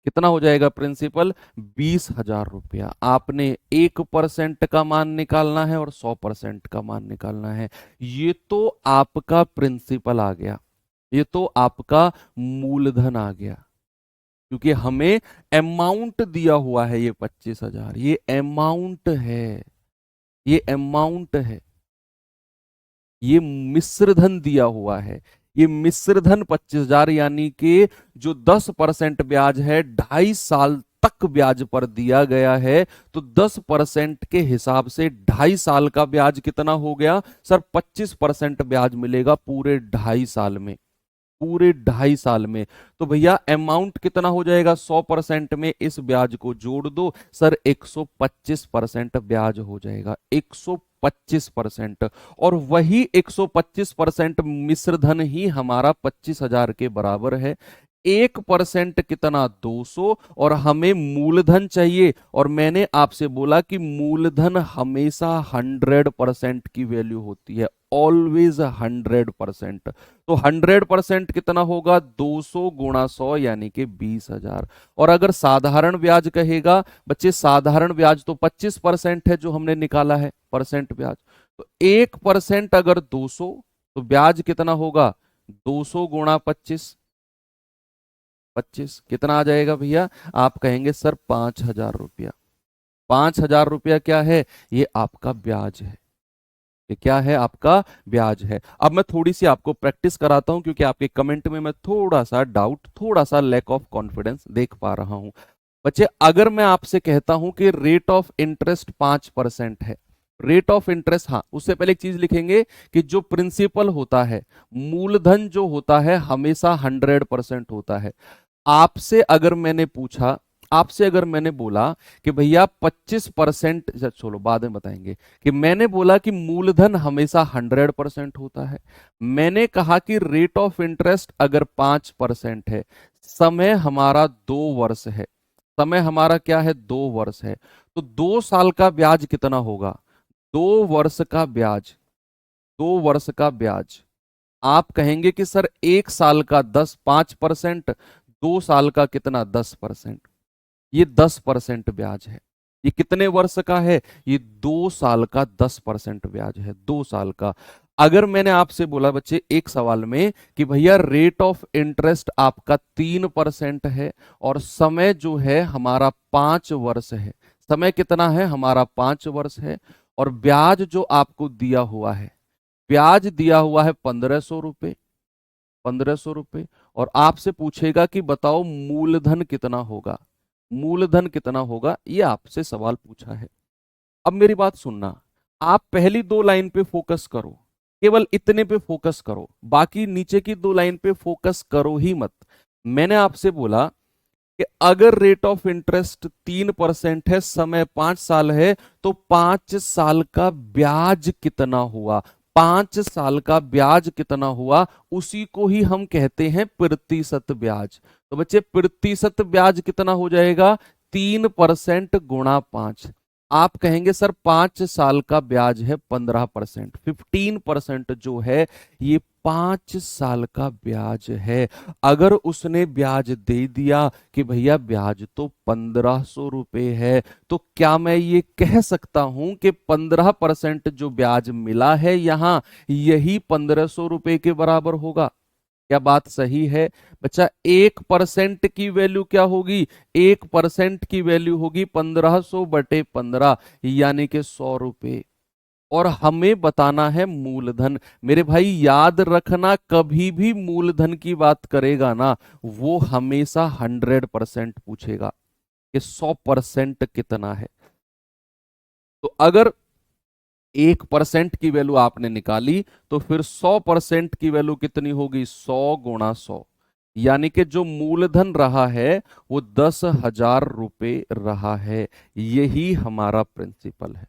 कितना हो जाएगा प्रिंसिपल? 20,000 रुपया। आपने 1% का मान निकालना है और 100% का मान निकालना है। ये तो आपका प्रिंसिपल आ गया, ये तो आपका मूलधन आ गया, क्योंकि हमें अमाउंट दिया हुआ है। ये 25,000 ये अमाउंट है, ये अमाउंट है। ये मिश्र धन दिया हुआ है। ये मिश्र धन 25,000 यानी कि जो 10% ब्याज है 2.5 साल तक ब्याज पर दिया गया है। तो 10% के हिसाब से 2.5 साल का ब्याज कितना हो गया सर? 25% ब्याज मिलेगा पूरे 2.5 साल में। पूरे 2.5 साल में। तो भैया अमाउंट कितना हो जाएगा? 100% में इस ब्याज को जोड़ दो सर, 125% ब्याज हो जाएगा। 125%। और वही 125% मिश्र धन ही हमारा 25,000 के बराबर है। 1% कितना? 200। और हमें मूलधन चाहिए, और मैंने आपसे बोला कि मूलधन हमेशा 100% की वैल्यू होती है, ऑलवेज 100%। तो 100% कितना होगा? 200 गुणा 100 यानी कि 20,000। और अगर साधारण ब्याज कहेगा बच्चे, साधारण ब्याज तो 25% है जो हमने निकाला है, परसेंट ब्याज। तो 1% अगर 200, तो ब्याज कितना होगा? 200 गुणा 25। 25 कितना आ जाएगा भैया? आप कहेंगे सर 5,000 रुपया। 5,000 रुपया क्या है? ये आपका ब्याज है। ये क्या है? आपका ब्याज है। अब मैं थोड़ी सी आपको प्रैक्टिस कराता हूं, क्योंकि आपके कमेंट में मैं थोड़ा सा डाउट, थोड़ा सा लैक ऑफ कॉन्फिडेंस देख पा रहा हूं। बच्चे अगर मैं आपसे कहता हूं कि रेट ऑफ इंटरेस्ट 5% है, रेट ऑफ इंटरेस्ट, हाँ उससे पहले एक चीज लिखेंगे कि जो प्रिंसिपल होता है, मूलधन जो होता है हमेशा 100% होता है। आपसे अगर मैंने पूछा, आपसे अगर मैंने बोला कि भैया 25%, चलो बाद में बताएंगे, कि मैंने बोला कि मूलधन हमेशा 100% होता है, मैंने कहा कि रेट ऑफ इंटरेस्ट अगर 5% है, समय हमारा 2 वर्ष है, समय हमारा क्या है? 2 वर्ष है, तो 2 साल का ब्याज कितना होगा? 2 वर्ष का ब्याज, 2 वर्ष का ब्याज। आप कहेंगे कि सर 1 साल का 5%, 2 साल का कितना? 10%। ये 10% ब्याज है। ये कितने वर्ष का है? ये 2 साल का 10% ब्याज है, 2 साल का। अगर मैंने आपसे बोला बच्चे एक सवाल में कि भैया रेट ऑफ इंटरेस्ट आपका 3% है और समय जो है हमारा 5 वर्ष है, समय कितना है? हमारा 5 वर्ष है, और ब्याज जो आपको दिया हुआ है, ब्याज दिया हुआ है 1,500 रुपए, 1,500 रुपए। और आपसे पूछेगा कि बताओ मूलधन कितना होगा, मूलधन कितना होगा, ये आपसे सवाल पूछा है। अब मेरी बात सुनना, आप पहली 2 लाइन पे फोकस करो, केवल इतने पे फोकस करो, बाकी नीचे की 2 लाइन पे फोकस करो ही मत। मैंने आपसे बोला कि अगर रेट ऑफ इंटरेस्ट 3% है, समय 5 साल है, तो 5 साल का ब्याज कितना हुआ? 5 साल का ब्याज कितना हुआ? उसी को ही हम कहते हैं प्रतिशत ब्याज। तो बच्चे प्रतिशत ब्याज कितना हो जाएगा? 3% गुणा 5। आप कहेंगे सर 5 साल का ब्याज है 15%, 15% जो है ये 5 साल का ब्याज है। अगर उसने ब्याज दे दिया कि भैया ब्याज तो 1500 रुपए है, तो क्या मैं ये कह सकता हूं कि 15% जो ब्याज मिला है यहां, यही 1500 रुपए के बराबर होगा? क्या बात सही है बच्चा? 1% की वैल्यू क्या होगी? 1% की वैल्यू होगी 1500/15, यानी कि 100 रुपए। और हमें बताना है मूलधन। मेरे भाई याद रखना, कभी भी मूलधन की बात करेगा ना, वो हमेशा 100% पूछेगा कि 100% कितना है। तो अगर 1% की वैल्यू आपने निकाली, तो फिर 100% की वैल्यू कितनी होगी? 100 × 100, यानी कि जो मूलधन रहा है वो 10,000 रुपए रहा है। यही हमारा प्रिंसिपल है।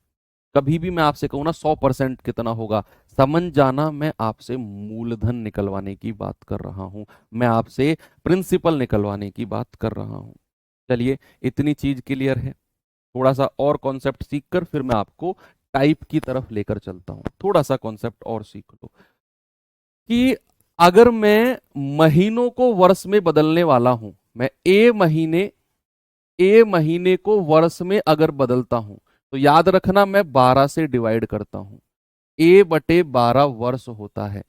कभी भी मैं आपसे कहूं ना 100% कितना होगा, समझ जाना मैं आपसे मूलधन निकलवाने की बात कर रहा हूं, मैं आपसे प्रिंसिपल निकलवाने की बात कर रहा हूं। चलिए, इतनी चीज क्लियर है। थोड़ा सा और कॉन्सेप्ट सीखकर फिर मैं आपको टाइप की तरफ लेकर चलता हूं। थोड़ा सा कॉन्सेप्ट और सीख लो कि अगर मैं महीनों को वर्ष में बदलने वाला हूं, मैं ए महीने को वर्ष में अगर बदलता हूं, तो याद रखना मैं 12 से डिवाइड करता हूं। A/12 वर्ष होता है।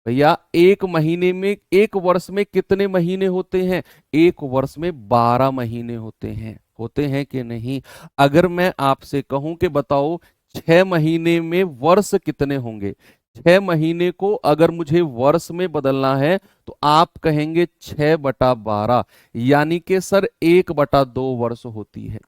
भैया एक महीने में, एक वर्ष में कितने महीने होते हैं? एक वर्ष में 12 महीने होते हैं कि नहीं? अगर मैं आपसे कहूं कि बताओ 6 महीने में वर्ष कितने होंगे, 6 महीने को अगर मुझे वर्ष में बदलना है, तो आप कहेंगे 6/12, यानी कि सर 1/2 वर्ष होती है।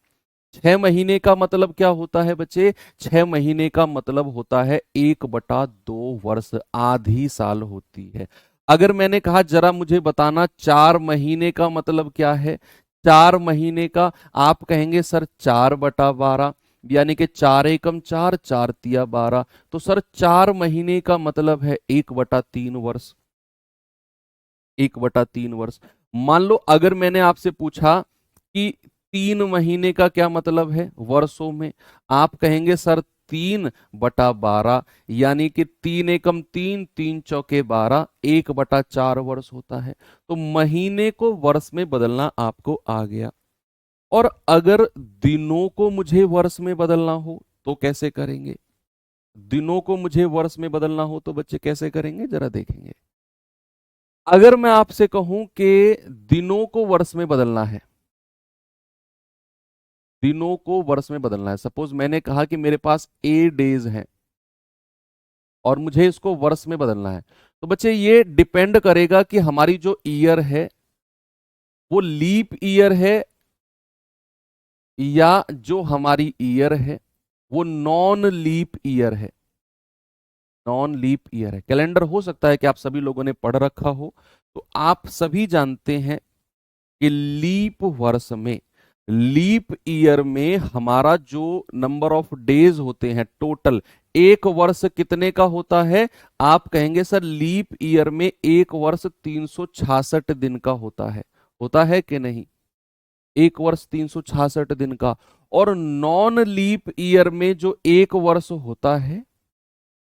6 महीने का मतलब क्या होता है बच्चे? 6 महीने का मतलब होता है 1/2 वर्ष, आधी साल होती है। अगर मैंने कहा जरा मुझे बताना 4 महीने का मतलब क्या है, 4 महीने का, आप कहेंगे सर 4/12, यानी कि 4 × 1 = 4, 4 × 3 = 12। तो सर 4 महीने का मतलब है 1/3 वर्ष, 1/3 वर्ष। मान लो अगर मैंने आपसे पूछा कि 3 महीने का क्या मतलब है वर्षों में, आप कहेंगे सर 3/12, यानी कि 3 × 1 = 3, 3 × 4 = 12, 1/4 वर्ष होता है। तो महीने को वर्ष में बदलना आपको आ गया। और अगर दिनों को मुझे वर्ष में बदलना हो तो कैसे करेंगे? दिनों को मुझे वर्ष में बदलना हो तो बच्चे कैसे करेंगे, जरा देखेंगे। अगर मैं आपसे कहूं कि दिनों को वर्ष में बदलना है, दिनों को वर्ष में बदलना है, सपोज मैंने कहा कि मेरे पास ए डेज हैं और मुझे इसको वर्ष में बदलना है, तो बच्चे ये डिपेंड करेगा कि हमारी जो ईयर है वो लीप ईयर है, या जो हमारी ईयर है वो नॉन लीप ईयर है। नॉन लीप ईयर है। कैलेंडर हो सकता है कि आप सभी लोगों ने पढ़ रखा हो, तो आप सभी जानते हैं कि लीप वर्ष में, लीप ईयर में हमारा जो नंबर ऑफ डेज होते हैं टोटल, एक वर्ष कितने का होता है? आप कहेंगे सर लीप ईयर में एक वर्ष 366 दिन का होता है कि नहीं? एक वर्ष 366 दिन का। और नॉन लीप ईयर में जो एक वर्ष होता है,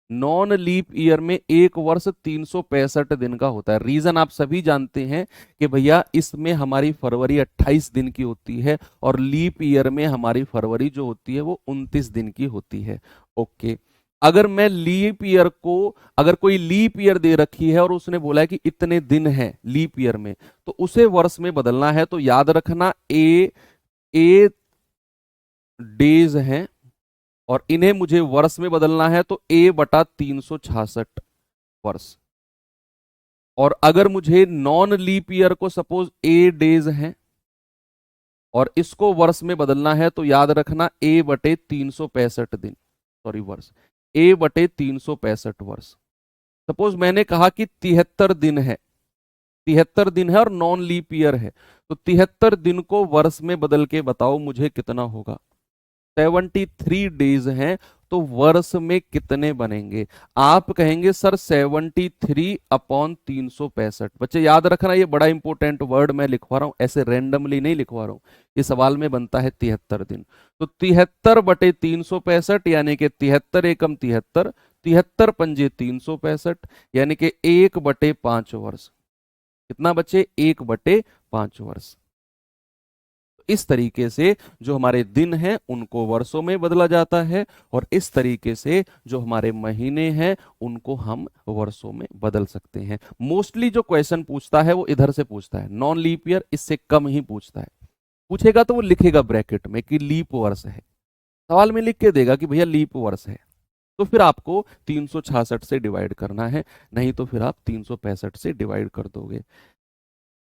नॉन लीप ईयर में एक वर्ष 365 दिन का होता है। रीजन आप सभी जानते हैं कि भैया इसमें हमारी फरवरी 28 दिन की होती है और लीप ईयर में हमारी फरवरी जो होती है वो 29 दिन की होती है। ओके, अगर मैं लीप ईयर को, अगर कोई लीप ईयर दे रखी है और उसने बोला है कि इतने दिन हैं लीप ईयर में, तो उसे वर्ष में बदलना है, तो याद रखना ए डेज हैं और इन्हें मुझे वर्ष में बदलना है, तो A/366 वर्ष। और अगर मुझे नॉन लीप ईयर को, सपोज ए डेज हैं और इसको वर्ष में बदलना है, तो याद रखना A/365 दिन, सॉरी वर्ष, A/365 वर्ष। सपोज मैंने कहा कि 73 दिन है, 73 दिन है और नॉन लीप ईयर है, तो 73 दिन को वर्ष में बदल के बताओ मुझे कितना होगा? 73 डेज हैं, तो वर्ष में कितने बनेंगे? आप कहेंगे सर 73/365। बच्चे याद रखना, ये बड़ा इंपॉर्टेंट वर्ड मैं लिखवा रहा हूं, ऐसे रैंडमली नहीं लिखवा रहा हूं। ये सवाल में बनता है 73 दिन। तो 73/365 यानी कि 73 एकम 73, 73 पंजे 365, यानी कि 1/5 वर्ष। कितना बच्चे? 1/5 वर्ष। इस तरीके से जो हमारे दिन हैं उनको वर्षों में बदला जाता है, और इस तरीके से जो हमारे महीने हैं उनको हम वर्षों में बदल सकते हैं। मोस्टली जो क्वेश्चन पूछता है वो इधर से पूछता है, नॉन लीप ईयर इससे कम ही पूछता है। पूछेगा तो वो लिखेगा ब्रैकेट में कि लीप वर्ष है, सवाल में लिख के देगा कि भैया लीप वर्ष है, तो फिर आपको 366 से डिवाइड करना है, नहीं तो फिर आप 365 से डिवाइड कर दोगे।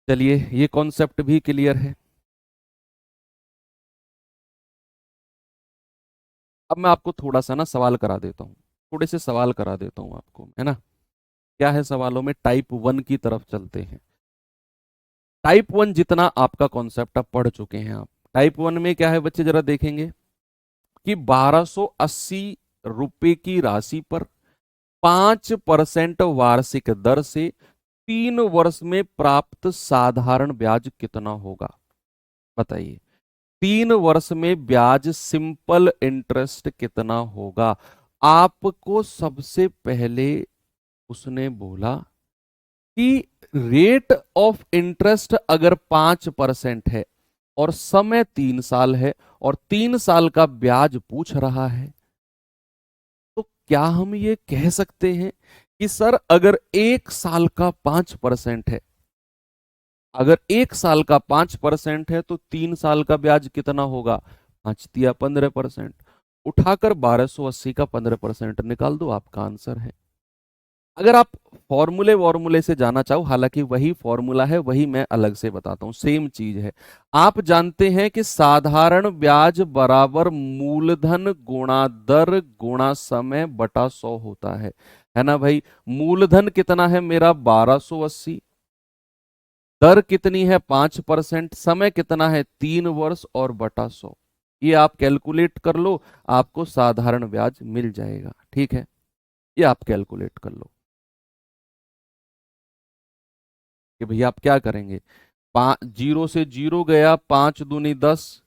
चलिए, ये कॉन्सेप्ट भी क्लियर है। अब मैं आपको थोड़ा सा ना सवाल करा देता हूँ, थोड़े से सवाल करा देता हूँ आपको, है ना। क्या है सवालों में? टाइप 1 की तरफ चलते हैं। टाइप 1 जितना आपका कॉन्सेप्ट आप पढ़ चुके हैं आप, टाइप 1 में क्या है बच्चे, जरा देखेंगे कि 1280 रुपए की राशि पर 5% वार्षिक दर से 3 वर्ष में प्राप्त साधारण ब्याज कितना होगा? बताइए, 3 वर्ष में ब्याज सिंपल इंटरेस्ट कितना होगा? आपको सबसे पहले उसने बोला कि रेट ऑफ इंटरेस्ट अगर 5% है और समय 3 साल है और 3 साल का ब्याज पूछ रहा है, तो क्या हम ये कह सकते हैं कि सर अगर 1 साल का 5% है, अगर 1 साल का 5% है तो 3 साल का ब्याज कितना होगा? 5 तिया 15%। उठाकर 1280 का 15% निकाल दो, आपका आंसर है। अगर आप फॉर्मूले वॉर्मूले से जाना चाहो, हालांकि वही फॉर्मूला है, वही मैं अलग से बताता हूं, सेम चीज है। आप जानते हैं कि साधारण ब्याज बराबर मूलधन गुणा दर गुणा समय बटा 100 होता है ना भाई। मूलधन कितना है मेरा? 1280, दर कितनी है? 5%, समय कितना है? 3 वर्ष और बटा 100। ये आप कैलकुलेट कर लो, आपको साधारण ब्याज मिल जाएगा। ठीक है, ये आप कैलकुलेट कर लो कि भैया आप क्या करेंगे। 0 से 0 गया, 5 दूनी 10,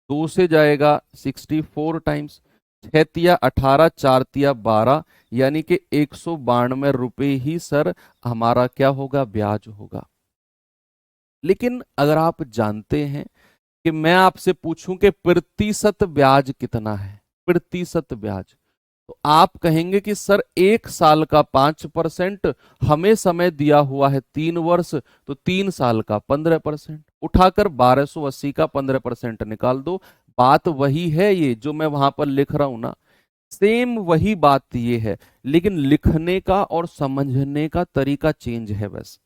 2 से जाएगा 64 टाइम्स, 6 तिया 18, 4 तिया 12, यानी कि 192 रुपए ही सर हमारा क्या होगा? ब्याज होगा। लेकिन अगर आप जानते हैं कि मैं आपसे पूछूं कि प्रतिशत ब्याज कितना है, प्रतिशत ब्याज, तो आप कहेंगे कि सर 1 साल का 5%, हमें समय दिया हुआ है 3 वर्ष, तो 3 साल का 15%। उठाकर 1280 का 15% निकाल दो। बात वही है, ये जो मैं वहां पर लिख रहा हूं ना, सेम वही बात ये है, लेकिन लिखने का और समझने का तरीका चेंज है बस।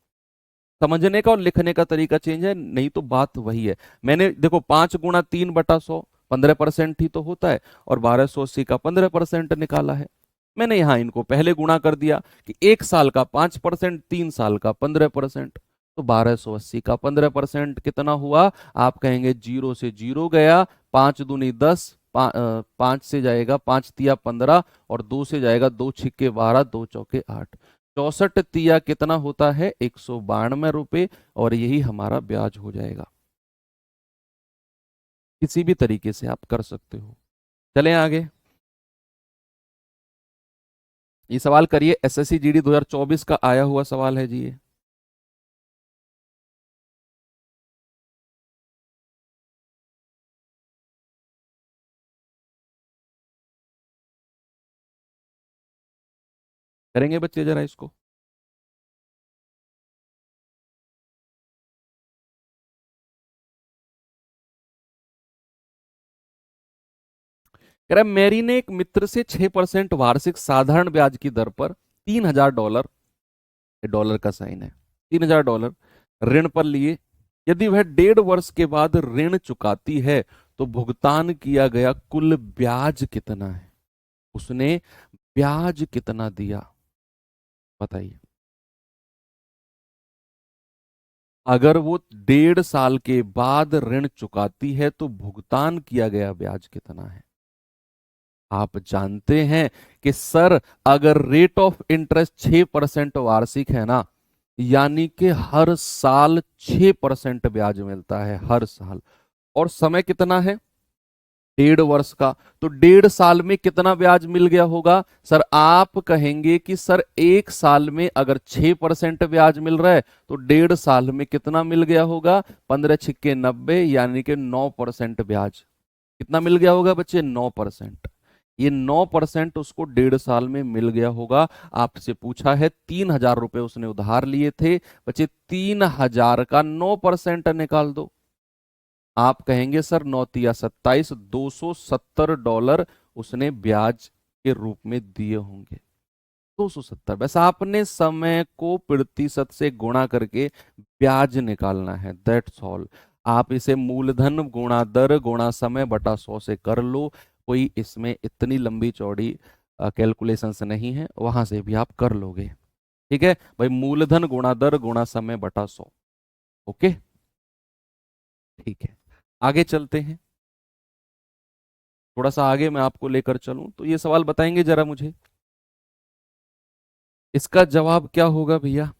समझने का और लिखने का तरीका चेंज है, नहीं तो बात वही है। मैंने देखो 5 गुणा 3 बटा 100, 15% ही तो होता है, और 1280 का 15% निकाला है। मैंने यहां इनको पहले गुणा कर दिया कि 1 साल का 5%, 3 साल का 15%, तो 1280 का 15% कितना हुआ? आप कहेंगे 0 से 0 गया, 5 दूनी 10, 5 से जाएगा 5 तिया 15, और 2 से जाएगा 2 छिक्के 12, 2 चौके 8, 64 तिया कितना होता है? 192 रुपए, और यही हमारा ब्याज हो जाएगा। किसी भी तरीके से आप कर सकते हो। चलें आगे। ये सवाल करिए, एसएससी जीडी 2024 का आया हुआ सवाल है जी ये। करेंगे बच्चे जरा इसको। कह रहा है, मैरी ने एक मित्र से 6% वार्षिक साधारण ब्याज की दर पर $3000, डॉलर का साइन है, $3000 ऋण पर लिए। यदि वह 1.5 वर्ष के बाद ऋण चुकाती है तो भुगतान किया गया कुल ब्याज कितना है? उसने ब्याज कितना दिया, बताइए। अगर वो 1.5 साल के बाद ऋण चुकाती है तो भुगतान किया गया ब्याज कितना है? आप जानते हैं कि सर अगर रेट ऑफ इंटरेस्ट 6% वार्षिक है ना, यानी कि हर साल 6% ब्याज मिलता है हर साल। और समय कितना है? 1.5 वर्ष का। तो 1.5 साल में कितना ब्याज मिल गया होगा? सर आप कहेंगे कि सर 1 साल में अगर 6% ब्याज मिल रहा है तो 1.5 साल में कितना मिल गया होगा? 15×6 = 90, यानी कि 9% ब्याज। कितना मिल गया होगा बच्चे? 9%। ये 9% उसको 1.5 साल में मिल गया होगा। आपसे पूछा है 3,000 रुपए उसने उधार लिए थे, बच्चे 3,000 का 9% निकाल दो। आप कहेंगे सर 9×3 = 27, $270 उसने ब्याज के रूप में दिए होंगे। 270। बस आपने समय को प्रतिशत से गुणा करके ब्याज निकालना है, दैट्स ऑल। आप इसे मूलधन गुणा दर गुणा समय बटा 100 से कर लो। कोई इसमें इतनी लंबी चौड़ी कैलकुलेशंस नहीं है, वहां से भी आप कर लोगे। ठीक है भाई, मूलधन गुणा दर गुणा समय बटा 100। ओके, ठीक है, आगे चलते हैं। थोड़ा सा आगे मैं आपको लेकर चलूं तो ये सवाल बताएंगे जरा मुझे, इसका जवाब क्या होगा भैया?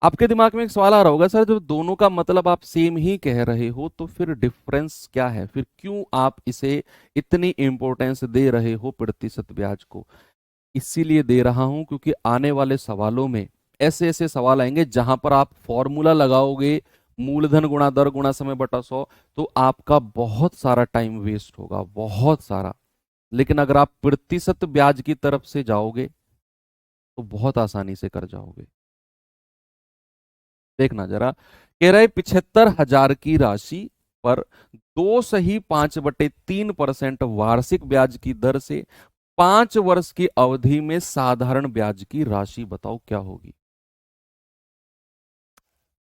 आपके दिमाग में एक सवाल आ रहा होगा, सर जब दोनों का मतलब आप सेम ही कह रहे हो तो फिर डिफरेंस क्या है, फिर क्यों आप इसे इतनी इंपॉर्टेंस दे रहे हो प्रतिशत ब्याज को? इसीलिए दे रहा हूं क्योंकि आने वाले सवालों में ऐसे ऐसे सवाल आएंगे जहां पर आप फॉर्मूला लगाओगे, मूलधन गुणा दर गुणा समय बटा 100, तो आपका बहुत सारा टाइम वेस्ट होगा, बहुत सारा। लेकिन अगर आप प्रतिशत ब्याज की तरफ से जाओगे तो बहुत आसानी से कर जाओगे। देखना जरा, कह रहा है 75,000 की राशि पर 2 सही 5/3% वार्षिक ब्याज की दर से 5 वर्ष की अवधि में साधारण ब्याज की राशि बताओ क्या होगी?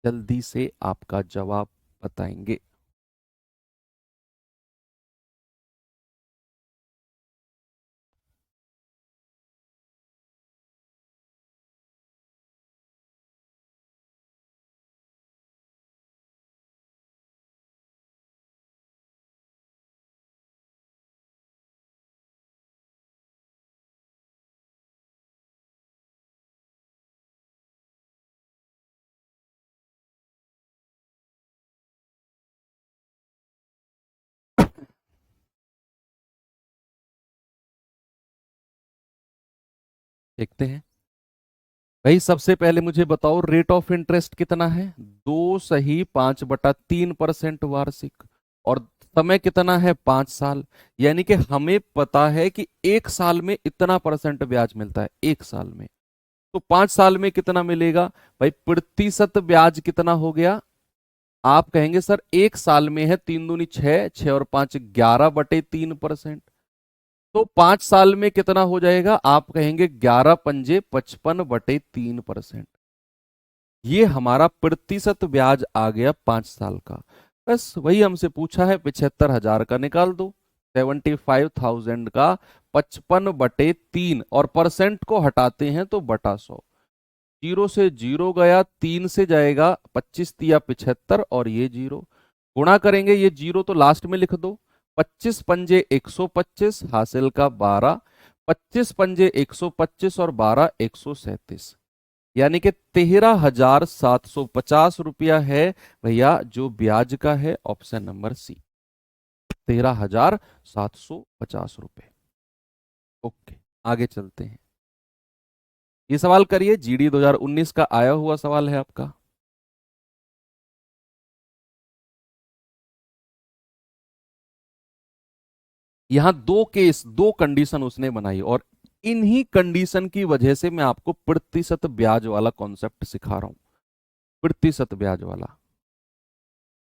जल्दी से आपका जवाब बताएंगे। देखते हैं भाई, सबसे पहले मुझे बताओ रेट ऑफ इंटरेस्ट कितना है? 2 सही 5/3% वार्षिक। और समय कितना है? 5 साल। यानी कि हमें पता है कि 1 साल में इतना परसेंट ब्याज मिलता है, 1 साल में। तो 5 साल में कितना मिलेगा? भाई प्रतिशत ब्याज कितना हो गया? आप कहेंगे सर 1 साल में है 3 दूनी 6, 6 और 5 11/3%। तो 5 साल में कितना हो जाएगा? आप कहेंगे 11×5 = 55/3%। ये हमारा प्रतिशत ब्याज आ गया 5 साल का। बस वही हमसे पूछा है, 75,000 का निकाल दो, 75,000 का 55/3, और परसेंट को हटाते हैं तो बटा 100। 0 से 0 गया, 3 से जाएगा 25×3 = 75, और ये 0 गुणा करेंगे, ये 0 तो लास्ट में लिख दो। 25×5 = 125, हासिल का 12। 25×125 और 12 137, यानी कि 13,750 रुपया है भैया जो ब्याज का है, ऑप्शन नंबर सी, 13,750 रुपये। ओके, आगे चलते हैं। ये सवाल करिए, जीडी 2019 का आया हुआ सवाल है आपका। यहां दो केस, दो कंडीशन उसने बनाई, और इन्हीं कंडीशन की वजह से मैं आपको प्रतिशत ब्याज वाला कॉन्सेप्ट सिखा रहा हूं। प्रतिशत ब्याज वाला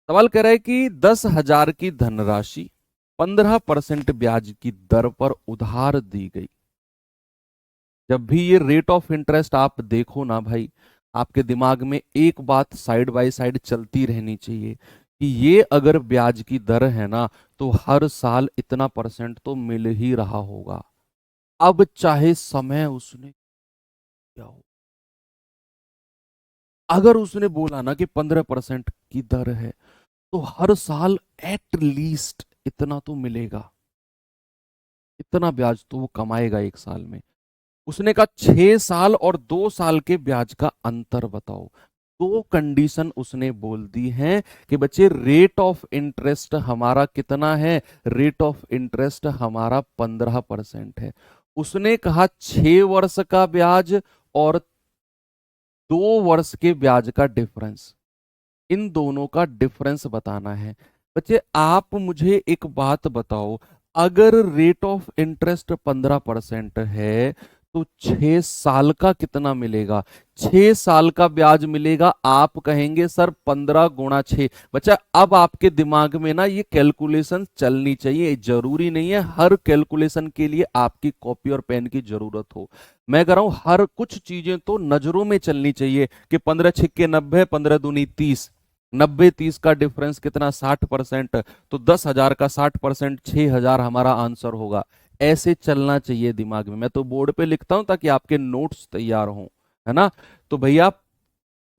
सवाल कह रहा है कि 10,000 की धनराशि 15% ब्याज की दर पर उधार दी गई। जब भी ये रेट ऑफ इंटरेस्ट आप देखो ना भाई, आपके दिमाग में एक बात साइड बाय साइड चलती रहनी चाहिए कि ये अगर ब्याज की दर है ना, तो हर साल इतना परसेंट तो मिल ही रहा होगा। अब चाहे समय उसने क्या हो, अगर उसने बोला ना कि 15% की दर है, तो हर साल इतना तो मिलेगा, इतना ब्याज तो वो कमाएगा एक साल में। उसने कहा 6 साल और 2 साल के ब्याज का अंतर बताओ। दो कंडीशन उसने बोल दी हैं कि बच्चे रेट ऑफ इंटरेस्ट हमारा कितना है, रेट ऑफ इंटरेस्ट हमारा 15% है। उसने कहा 6 वर्ष का ब्याज और 2 वर्ष के ब्याज का डिफरेंस, इन दोनों का डिफरेंस बताना है। बच्चे आप मुझे एक बात बताओ, अगर रेट ऑफ इंटरेस्ट 15% है तो 6 साल का कितना मिलेगा? 6 साल का ब्याज मिलेगा। आप कहेंगे सर 15 × 6। बच्चा अब आपके दिमाग में ना ये कैलकुलेशन चलनी चाहिए। जरूरी नहीं है हर कैलकुलेशन के लिए आपकी कॉपी और पेन की जरूरत हो। मैं कह रहा हूं हर कुछ चीजें तो नजरों में चलनी चाहिए कि 15×6 = 90, 15×2 = 30, 90-30 का डिफरेंस कितना? 60%। तो 10,000 का 60%, 6,000 हमारा आंसर होगा। ऐसे चलना चाहिए दिमाग में। मैं तो बोर्ड पे लिखता हूं ताकि आपके नोट्स तैयार हों, है ना। तो भैया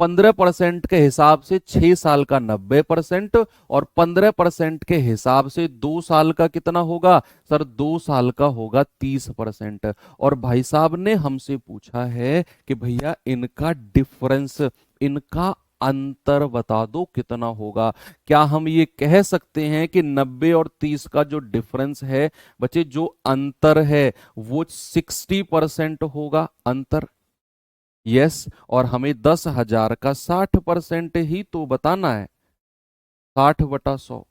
15% के हिसाब से 6 साल का 90% और 15% के हिसाब से 2 साल का कितना होगा? सर 2 साल का होगा 30%। और भाई साहब ने हमसे पूछा है कि भैया इनका डिफरेंस, इनका अंतर बता दो कितना होगा। क्या हम ये कह सकते हैं कि 90 और 30 का जो डिफरेंस है बच्चे, जो अंतर है वो 60% होगा अंतर? यस। और हमें 10,000 का 60% ही तो बताना है। 60/100।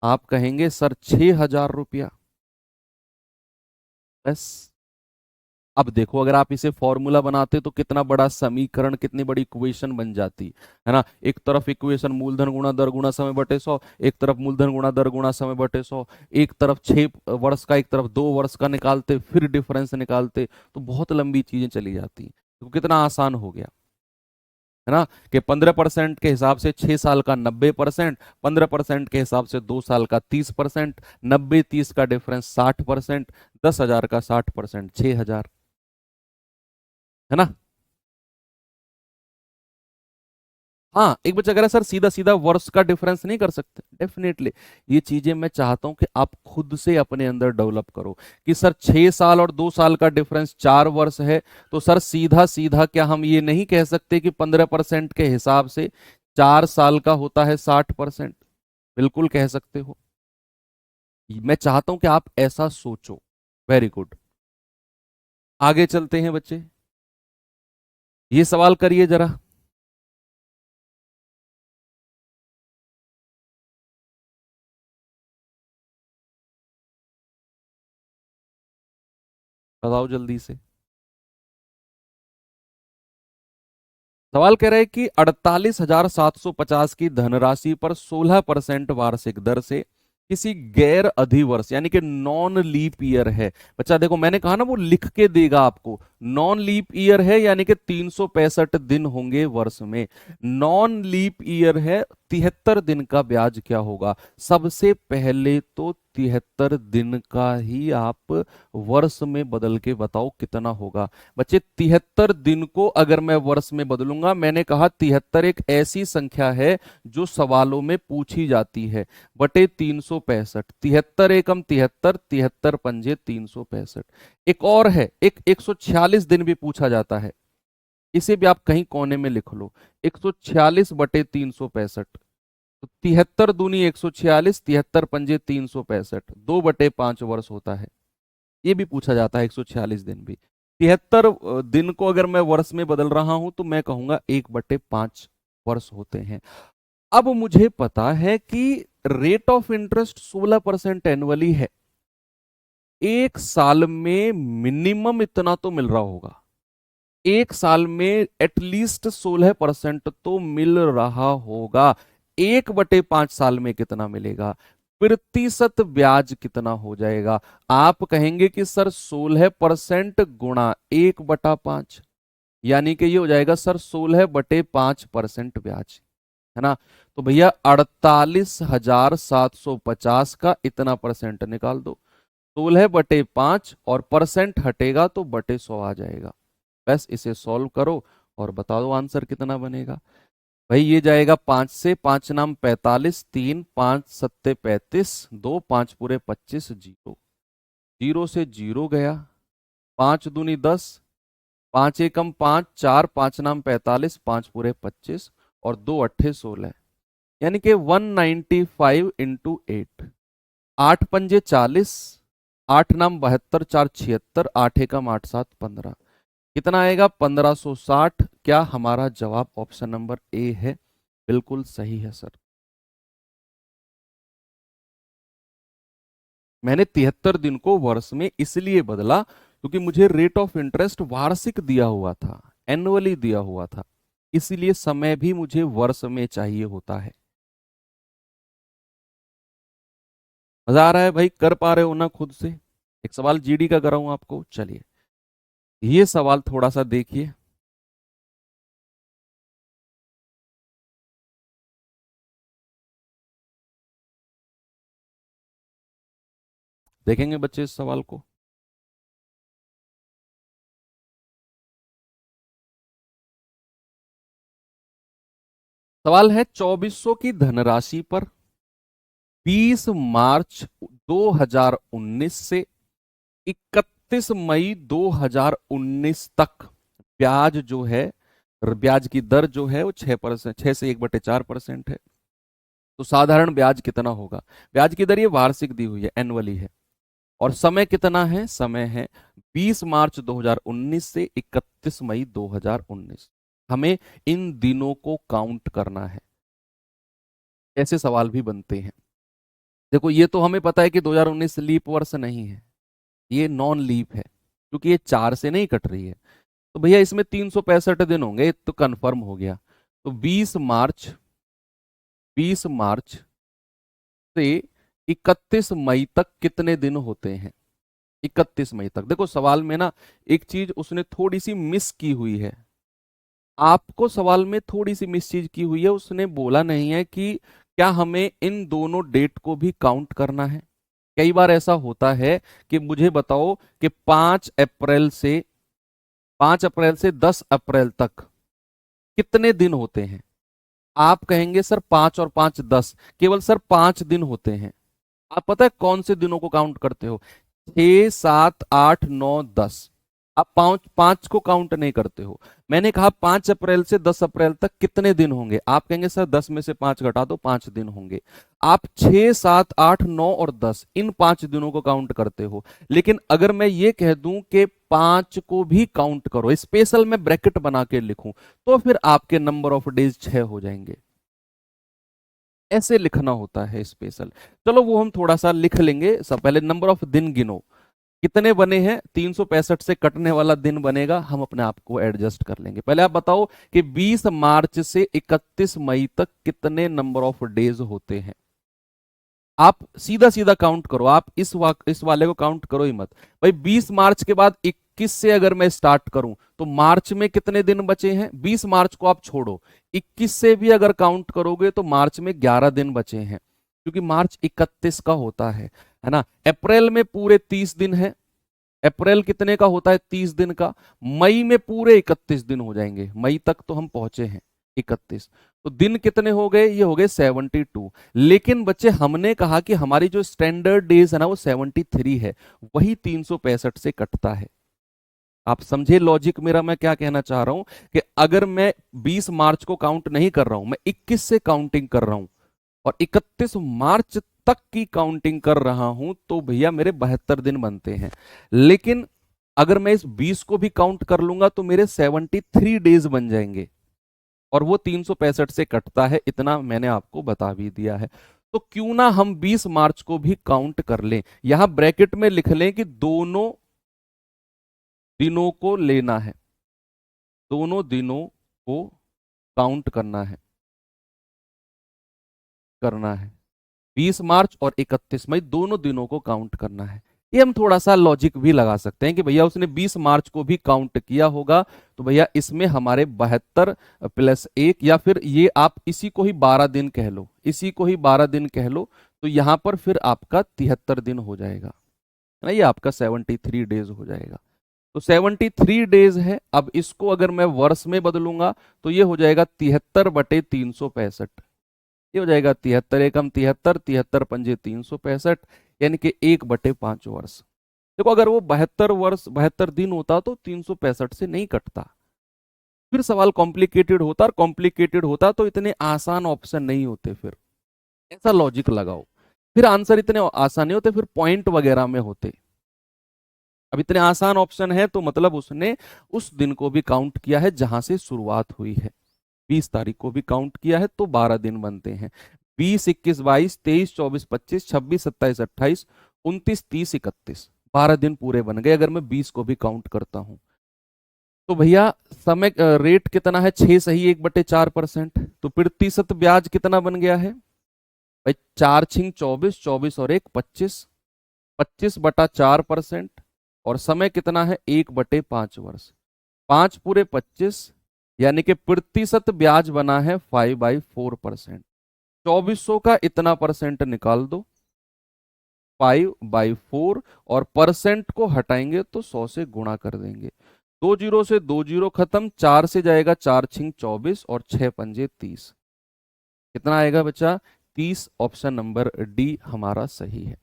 आप कहेंगे सर 6,000 रुपया। बस अब देखो, अगर आप इसे फॉर्मूला बनाते तो कितना बड़ा समीकरण, कितनी बड़ी इक्वेशन बन जाती, है ना। एक तरफ इक्वेशन मूलधन गुणा दर गुणा समय बटे 100, एक तरफ मूलधन गुणा दर गुणा समय बटे 100, एक तरफ 6 वर्ष का, एक तरफ 2 वर्ष का निकालते, फिर डिफरेंस निकालते, तो बहुत लंबी चीजें चली जाती। तो कितना आसान हो गया, है ना, कि 15% के हिसाब से 6 साल का 90%, 15% के हिसाब से 2 साल का 30%, 90-30 का डिफरेंस 60%, 10,000 का 60%, 6,000, है ना। हाँ, एक बच्चा कह रहा है सर सीधा सीधा वर्ष का डिफरेंस नहीं कर सकते। डेफिनेटली ये चीजें मैं चाहता हूं कि आप खुद से अपने अंदर डेवलप करो कि सर 6 साल और 2 साल का डिफरेंस 4 वर्ष है, तो सर सीधा सीधा क्या हम ये नहीं कह सकते कि 15% के हिसाब से 4 साल का होता है 60%? बिल्कुल कह सकते हो। मैं चाहता हूं कि आप ऐसा सोचो। Very good. आगे चलते हैं बच्चे, ये सवाल करिए जरा। बताओ जल्दी से। सवाल कह रहे हैं कि 48,750 की धनराशि पर 16% वार्षिक दर से किसी गैर अधिवर्ष यानी कि नॉन लीप ईयर है। बच्चा देखो, मैंने कहा ना वो लिख के देगा आपको। नॉन लीप ईयर है यानी कि 365 दिन होंगे वर्ष में। नॉन लीप ईयर है, 73 दिन का ब्याज क्या होगा? सबसे पहले तो 73 दिन का ही आप वर्ष में बदल के बताओ कितना होगा। बच्चे 73 दिन को अगर मैं वर्ष में बदलूंगा, मैंने कहा 73 एक ऐसी संख्या है जो सवालों में पूछी जाती है, बटे 365। 73 एकम 73, 73 पंजे 365। एक और है, एक 146 दिन भी पूछा जाता है, इसे भी आप कहीं कोने में लिख लो। 146/365। तो 73 दूनी 146, 73 पंजे 365, 2/5 वर्ष होता है। ये भी पूछा जाता है, 146 दिन भी। 73 दिन को अगर मैं वर्ष में बदल रहा हूं तो मैं कहूंगा 1/5 वर्ष होते हैं। अब मुझे पता है कि रेट ऑफ इंटरेस्ट 16% एनुअली है। एक साल में मिनिमम इतना तो मिल रहा होगा, एक साल में एटलीस्ट 16% तो मिल रहा होगा। 1/5 साल में कितना मिलेगा? प्रतिशत ब्याज कितना हो जाएगा? आप कहेंगे कि सर 16% गुणा 1/5, यानी कि ये हो जाएगा सर 16/5% ब्याज, है ना। तो भैया 48,750 का इतना परसेंट निकाल दो। 16/5 और परसेंट हटेगा तो बटे 100 आ जाएगा। बस इसे सॉल्व करो और बता दो आंसर कितना बनेगा। भाई ये जाएगा 5 से, 5 नाम 45, 3 5 सत्ते 35, 2 5 पूरे 25, जीरो, जीरो से जीरो गया, 5 दूनी 10, 5 एकम 5, 4 5 नाम 45, 5 पूरे 25 और 2 अट्ठे 16, यानी कि 195 इंटू 8, 8 पंजे 40, 8 नाम 72, 4 76, 8 एकम 8 7 15, कितना आएगा 1560। क्या हमारा जवाब ऑप्शन नंबर ए है? बिल्कुल सही है सर। मैंने 73 दिन को वर्ष में इसलिए बदला क्योंकि मुझे रेट ऑफ इंटरेस्ट वार्षिक दिया हुआ था, एनुअली दिया हुआ था, इसीलिए समय भी मुझे वर्ष में चाहिए होता है। मजा आ रहा है भाई? कर पा रहे हो ना खुद से? एक सवाल जीडी का कराऊं आपको, चलिए ये सवाल थोड़ा सा देखिए। देखेंगे बच्चे इस सवाल को। सवाल है 2400 की धनराशि पर 20 मार्च 2019 से 31 मई 2019 तक ब्याज जो है, ब्याज की दर जो है वो 6%, 6 से 1/4% है। तो साधारण ब्याज कितना होगा? ब्याज की दर ये वार्षिक दी हुई है, एनुअली है। और समय कितना है? समय है 20 मार्च 2019 से 31 मई 2019। हमें इन दिनों को काउंट करना है। ऐसे सवाल भी बनते हैं। देखो ये तो हमें पता है कि 2019 लीप वर्ष नहीं है, ये नॉन लीप है, क्योंकि ये 4 से नहीं कट रही है। तो भैया इसमें 365 दिन होंगे, तो कंफर्म हो गया। तो 20 मार्च से 31 मई तक कितने दिन होते हैं? 31 मई तक। देखो सवाल में ना एक चीज उसने थोड़ी सी मिस की हुई है, आपको सवाल में थोड़ी सी मिस चीज की हुई है। उसने बोला नहीं है कि क्या हमें इन दोनों डेट को भी काउंट करना है। कई बार ऐसा होता है कि मुझे बताओ कि 5 अप्रैल से 10 अप्रैल तक कितने दिन होते हैं? आप कहेंगे सर 5 और 5 10, केवल सर 5 दिन होते हैं। आप पता है कौन से दिनों को काउंट करते हो? 6 7 8 9 10। आप 5 5 को काउंट नहीं करते हो। मैंने कहा 5 अप्रैल से 10 अप्रैल तक कितने दिन होंगे? आप कहेंगे सर 10 में से 5 घटा दो, 5 दिन होंगे। आप 6 7 8 9 और 10 इन 5 दिनों को काउंट करते हो। लेकिन अगर मैं ये कह दूं कि 5 को भी काउंट करो, स्पेशल में ब्रैकेट बना के लिखूं, तो फिर आपके नंबर ऑफ डेज 6 हो जाएंगे। ऐसे लिखना होता है स्पेशल। चलो वो हम थोड़ा सा लिख लेंगे। सब पहले नंबर ऑफ दिन गिनो, कितने बने हैं? 365 से कटने वाला दिन बनेगा, हम अपने आप को एडजस्ट कर लेंगे। पहले आप बताओ कि 20 मार्च से 31 मई तक कितने नंबर ऑफ डेज होते हैं? आप सीधा सीधा काउंट करो, आप इस वाले को काउंट करो ही मत। भाई 20 मार्च के बाद 21 से अगर मैं स्टार्ट करूं तो मार्च में कितने दिन बचे हैं? 20 मार्च को आप छोड़ो, 21 से भी अगर काउंट करोगे तो मार्च में 11 दिन बचे हैं, क्योंकि मार्च 31 का होता है ना। अप्रैल में पूरे 30 दिन है। अप्रैल कितने का होता है? 30 दिन का। मई में पूरे 31 दिन हो जाएंगे, मई तक तो हम पहुंचे हैं 31। तो दिन कितने हो गए? ये हो गए 72। लेकिन बच्चे हमने कहा कि हमारी जो स्टैंडर्ड डेज है ना वो 73 है, वही 365 से कटता है। आप समझे लॉजिक मेरा? मैं क्या कहना चाह रहा हूं कि अगर मैं 20 मार्च को काउंट नहीं कर रहा हूं, मैं 21 से काउंटिंग कर रहा हूं और 31 मार्च तक की काउंटिंग कर रहा हूं, तो भैया मेरे 72 दिन बनते हैं। लेकिन अगर मैं इस 20 को भी काउंट कर लूंगा तो मेरे 73 डेज बन जाएंगे, और वो 365 से कटता है। इतना मैंने आपको बता भी दिया है। तो क्यों ना हम 20 मार्च को भी काउंट कर लें। यहां ब्रैकेट में लिख लें कि दोनों दिनों को लेना है, दोनों दिनों को काउंट करना है 20 मार्च और 31 मई दोनों दिनों को काउंट करना है। ये हम थोड़ा सा लॉजिक भी लगा सकते हैं कि भैया उसने 20 मार्च को भी काउंट किया होगा, तो भैया इसमें हमारे 72 प्लस 1, या फिर ये आप इसी को ही 12 दिन कह लो, इसी को ही 12 दिन कह लो, तो यहां पर फिर आपका 73 दिन हो जाएगा, है ना। ये आपका 73 डेज हो जाएगा। तो 73 डेज है। अब इसको अगर मैं वर्ष में बदलूंगा तो ये हो जाएगा 73/365। ये हो जाएगा 73 एकम 73, 73 पंजे 365, यानी कि 1/5 वर्ष। देखो अगर वो 72 दिन होता तो 365 से नहीं कटता। फिर सवाल कॉम्प्लिकेटेड होता, और कॉम्प्लिकेटेड होता तो इतने आसान ऑप्शन नहीं होते। फिर ऐसा लॉजिक लगाओ, फिर आंसर इतने आसान नहीं होते, फिर पॉइंट वगैरह में होते। अब इतने आसान ऑप्शन है तो मतलब उसने उस दिन को भी काउंट किया है जहां से शुरुआत हुई है। 20 तारीख को भी काउंट किया है तो 12 दिन बनते हैं। 20, 21, 22, 23, 24, 25, 26, 27, 28, 29, 30, 31, 12 दिन पूरे बन गए अगर मैं 20 को भी काउंट करता हूं। तो भैया समय रेट कितना है? 6 सही 1/4%। तो प्रतिशत ब्याज कितना बन गया है भाई? 4×6 = 24, 24 और 1 25, 25/4%। और समय कितना है? 1/5 वर्ष। 5×25, यानी कि प्रतिशत ब्याज बना है 5/4%। 2400 का इतना परसेंट निकाल दो, 5/4, और परसेंट को हटाएंगे तो 100 से गुणा कर देंगे। 2 जीरो से 2 जीरो खत्म, 4 से जाएगा 4×6 = 24 और 6×5 = 30। कितना आएगा बच्चा? 30। ऑप्शन नंबर डी हमारा सही है।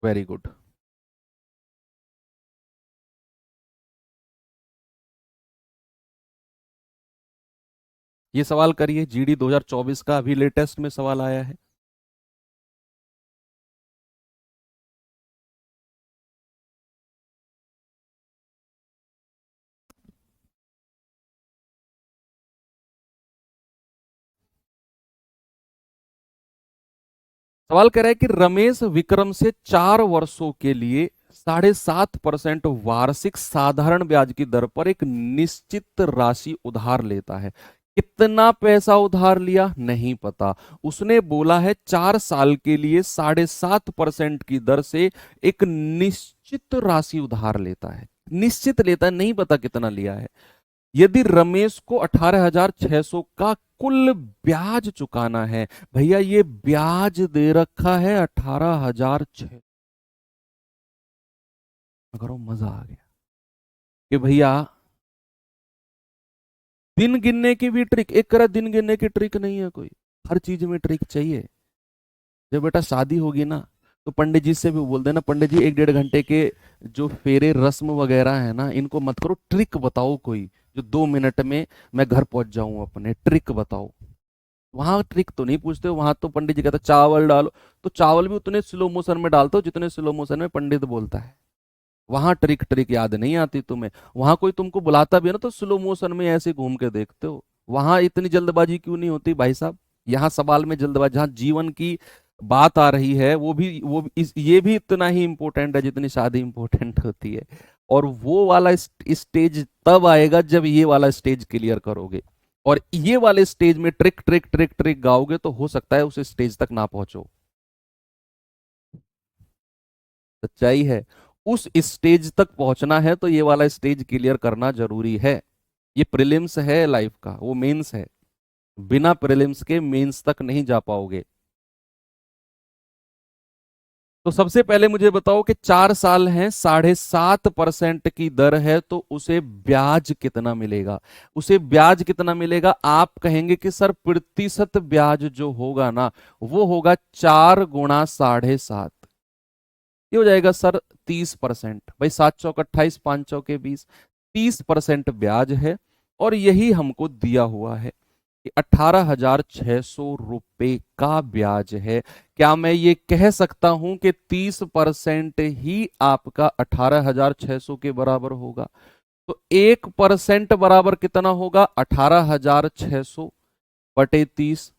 Very good. ये सवाल करिए, जीडी 2024 का अभी लेटेस्ट में सवाल आया है। सवाल कर रहा है कि रमेश विक्रम से 4 वर्षों के लिए 7.5% वार्षिक साधारण ब्याज की दर पर एक निश्चित राशि उधार लेता है। कितना पैसा उधार लिया नहीं पता। उसने बोला है 4 साल के लिए 7.5% की दर से एक निश्चित राशि उधार लेता है। निश्चित लेता है, नहीं पता कितना लिया है। यदि रमेश को 18,600 का कुल ब्याज चुकाना है, भैया ये ब्याज दे रखा है 18,600। करो, मजा आ गया कि भैया दिन गिनने की भी ट्रिक। एक करा दिन गिनने की ट्रिक नहीं है कोई, हर चीज में ट्रिक चाहिए। जब बेटा शादी होगी ना तो पंडित जी से भी बोल देना, पंडित जी 1-1.5 घंटे के जो फेरे रस्म वगैरह है ना इनको मत करो, ट्रिक बताओ कोई जो 2 मिनट में मैं घर पहुंच जाऊं अपने, ट्रिक बताओ। वहां ट्रिक तो नहीं पूछते, वहां तो पंडित जी कहता चावल डालो, तो चावल भी उतने स्लो मोशन में डालते हो जितने स्लो मोशन में पंडित बोलता है। वहां ट्रिक ट्रिक याद नहीं आती तुम्हें। वहां कोई तुमको बुलाता भी है ना तो स्लो मोशन में ऐसे घूम के देखते हो। वहां इतनी जल्दबाजी क्यों नहीं होती भाई साहब? यहाँ सवाल में जल्दबाजी, जहाँ जीवन की बात आ रही है ये भी इतना ही इंपॉर्टेंट है जितनी शादी इंपॉर्टेंट होती है। और वो वाला स्टेज तब आएगा जब ये वाला स्टेज क्लियर करोगे। और ये वाले स्टेज में ट्रिक ट्रिक ट्रिक ट्रिक गाओगे तो हो सकता है उस स्टेज तक ना पहुंचो। सच्चाई है। उस स्टेज तक पहुंचना है तो ये वाला स्टेज क्लियर करना जरूरी है। ये प्रीलिम्स है लाइफ का, वो मेंस है। बिना प्रीलिम्स के मेंस तक नहीं जा पाओगे। तो सबसे पहले मुझे बताओ कि 4 साल हैं, 7.5% की दर है, तो उसे ब्याज कितना मिलेगा? उसे ब्याज कितना मिलेगा? आप कहेंगे कि सर प्रतिशत ब्याज जो होगा ना वो होगा 4×7.5। ये हो जाएगा सर 30%। भाई 7×4 = 28, 5×4 = 20, 30% ब्याज है। और यही हमको दिया हुआ है कि 18,600 रुपए का ब्याज है। क्या मैं ये कह सकता हूं कि 30% ही आपका 18,600 के बराबर होगा? तो 1% बराबर कितना होगा? 18,600/30।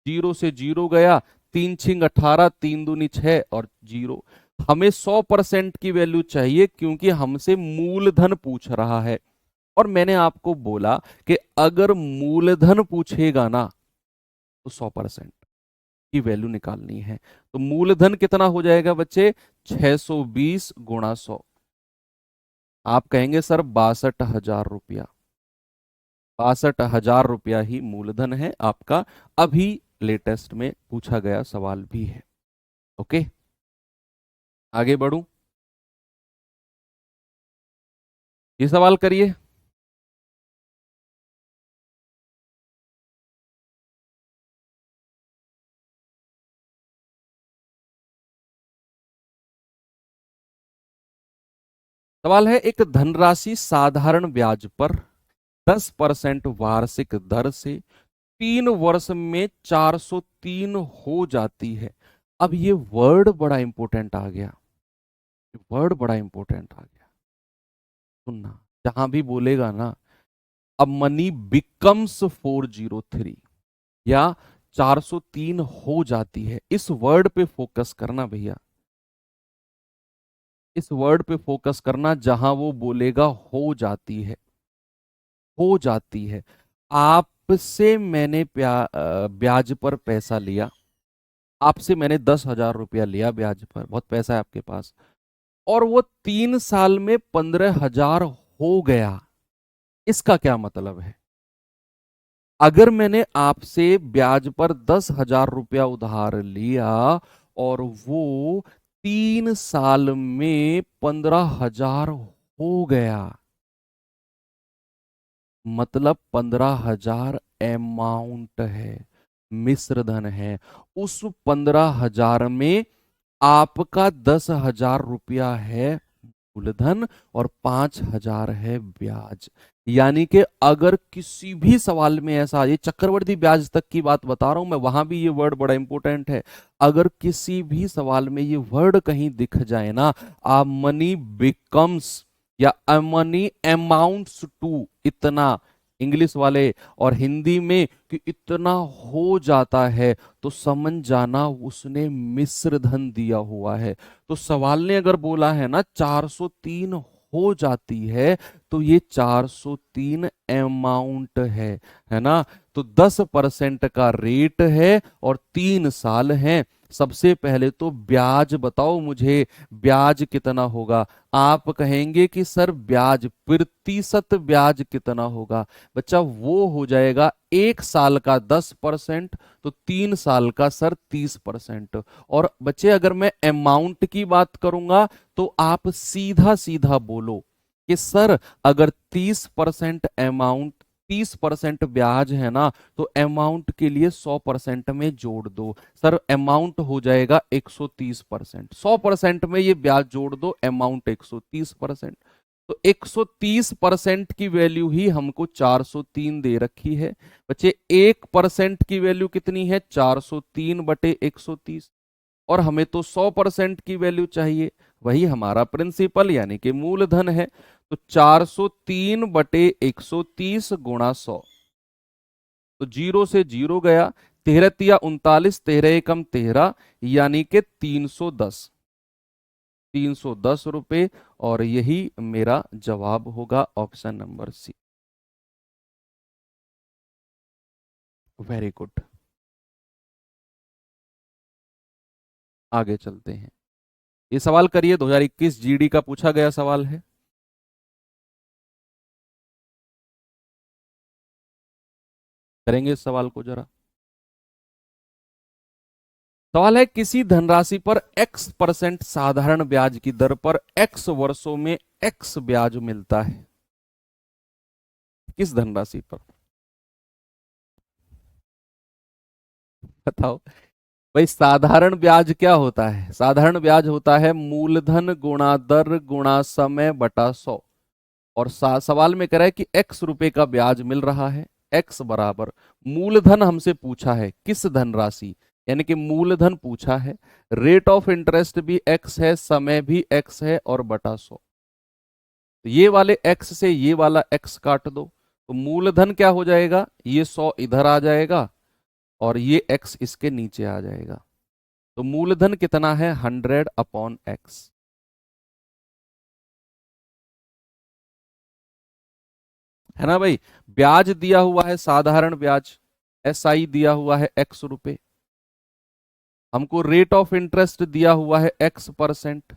जीरो से जीरो गया, 3×6 = 18, 3×2 = 6 और जीरो। हमें 100% की वैल्यू चाहिए क्योंकि हमसे मूलधन पूछ रहा है। और मैंने आपको बोला कि अगर मूलधन पूछेगा ना तो 100% की वैल्यू निकालनी है। तो मूलधन कितना हो जाएगा बच्चे? 620 × 100। आप कहेंगे सर 62,000 रुपया। 62,000 रुपया ही मूलधन है आपका। अभी लेटेस्ट में पूछा गया सवाल भी है। ओके, आगे बढ़ूं, ये सवाल करिए। सवाल है, एक धनराशि साधारण ब्याज पर 10% वार्षिक दर से 3 वर्ष में 403 हो जाती है। अब ये वर्ड बड़ा इंपॉर्टेंट आ गया, वर्ड बड़ा इंपॉर्टेंट आ गया, सुनना, जहां भी बोलेगा ना, अब मनी बिकम्स 403 या 403 हो जाती है, इस वर्ड पे फोकस करना भैया, इस वर्ड पे फोकस करना, जहां वो बोलेगा हो जाती है, हो जाती है। आपसे मैंने ब्याज पर पैसा लिया, आपसे मैंने 10,000 रुपया लिया ब्याज पर, बहुत पैसा है आपके पास, और वो 3 साल में 15,000 हो गया। इसका क्या मतलब है? अगर मैंने आपसे ब्याज पर 10,000 रुपया उधार लिया और वो 3 साल में 15,000 हो गया, मतलब 15,000 अमाउंट है, मिश्र धन है। उस 15,000 में आपका 10,000 रुपया है मूलधन और 5,000 है ब्याज। यानी कि अगर किसी भी सवाल में ऐसा, ये चक्रवृद्धि ब्याज तक की बात बता रहा हूं मैं, वहां भी ये वर्ड बड़ा इंपॉर्टेंट है। अगर किसी भी सवाल में ये वर्ड कहीं दिख जाए ना, आ मनी बिकम्स या मनी अमाउंट्स टू इतना, इंग्लिश वाले, और हिंदी में कि इतना हो जाता है, तो समझ जाना उसने मिश्र धन दिया हुआ है। तो सवाल ने अगर बोला है ना 403 हो जाती है, तो ये 403 अमाउंट है ना। तो 10% का रेट है और 3 साल है। सबसे पहले तो ब्याज बताओ मुझे, ब्याज कितना होगा? आप कहेंगे कि सर ब्याज, प्रतिशत ब्याज कितना होगा? बच्चा वो हो जाएगा 1 साल का 10%, तो 3 साल का सर 30%। और बच्चे अगर मैं अमाउंट की बात करूंगा, तो आप सीधा सीधा बोलो कि सर अगर 30% अमाउंट, 30% ब्याज है ना, तो अमाउंट के लिए 100% में जोड़ दो। सर अमाउंट हो जाएगा 130%, 100% में ये ब्याज जोड़ दो, अमाउंट 130%। तो 130% की वैल्यू ही हमको 403 दे रखी है। बच्चे 1% की वैल्यू कितनी है? 403/130। और हमें तो 100% की वैल्यू चाहिए, वही हमारा प्रिंसिपल यानी कि मूलधन है। तो 403/130 गुणा 100, तो जीरो से जीरो गया, 13 × 3 = 39, 13 × 1 = 13, यानी कि 310, 310 रुपए। और यही मेरा जवाब होगा, option number C. Very good, आगे चलते हैं। ये सवाल करिए, 2021 जीडी का पूछा गया सवाल है। करेंगे इस सवाल को जरा। सवाल है, किसी धनराशि पर x% साधारण ब्याज की दर पर x वर्षों में x ब्याज मिलता है। किस धनराशि पर? बताओ भाई, साधारण ब्याज क्या होता है? साधारण ब्याज होता है मूलधन गुणा दर गुणा समय बटा 100। और सवाल में कह रहा है कि x रुपए का ब्याज मिल रहा है, x बराबर मूलधन हमसे पूछा है, किस धनराशि, यानी कि मूलधन पूछा है, रेट ऑफ इंटरेस्ट भी x है, समय भी x है, और बटा 100। तो ये वाले x से ये वाला x काट दो, तो मूलधन क्या हो जाएगा? ये 100 इधर आ जाएगा और ये x इसके नीचे आ जाएगा। तो मूलधन कितना है? 100/x, है ना भाई। ब्याज दिया हुआ है साधारण ब्याज, SI दिया हुआ है x रुपए, हमको रेट ऑफ इंटरेस्ट दिया हुआ है x%,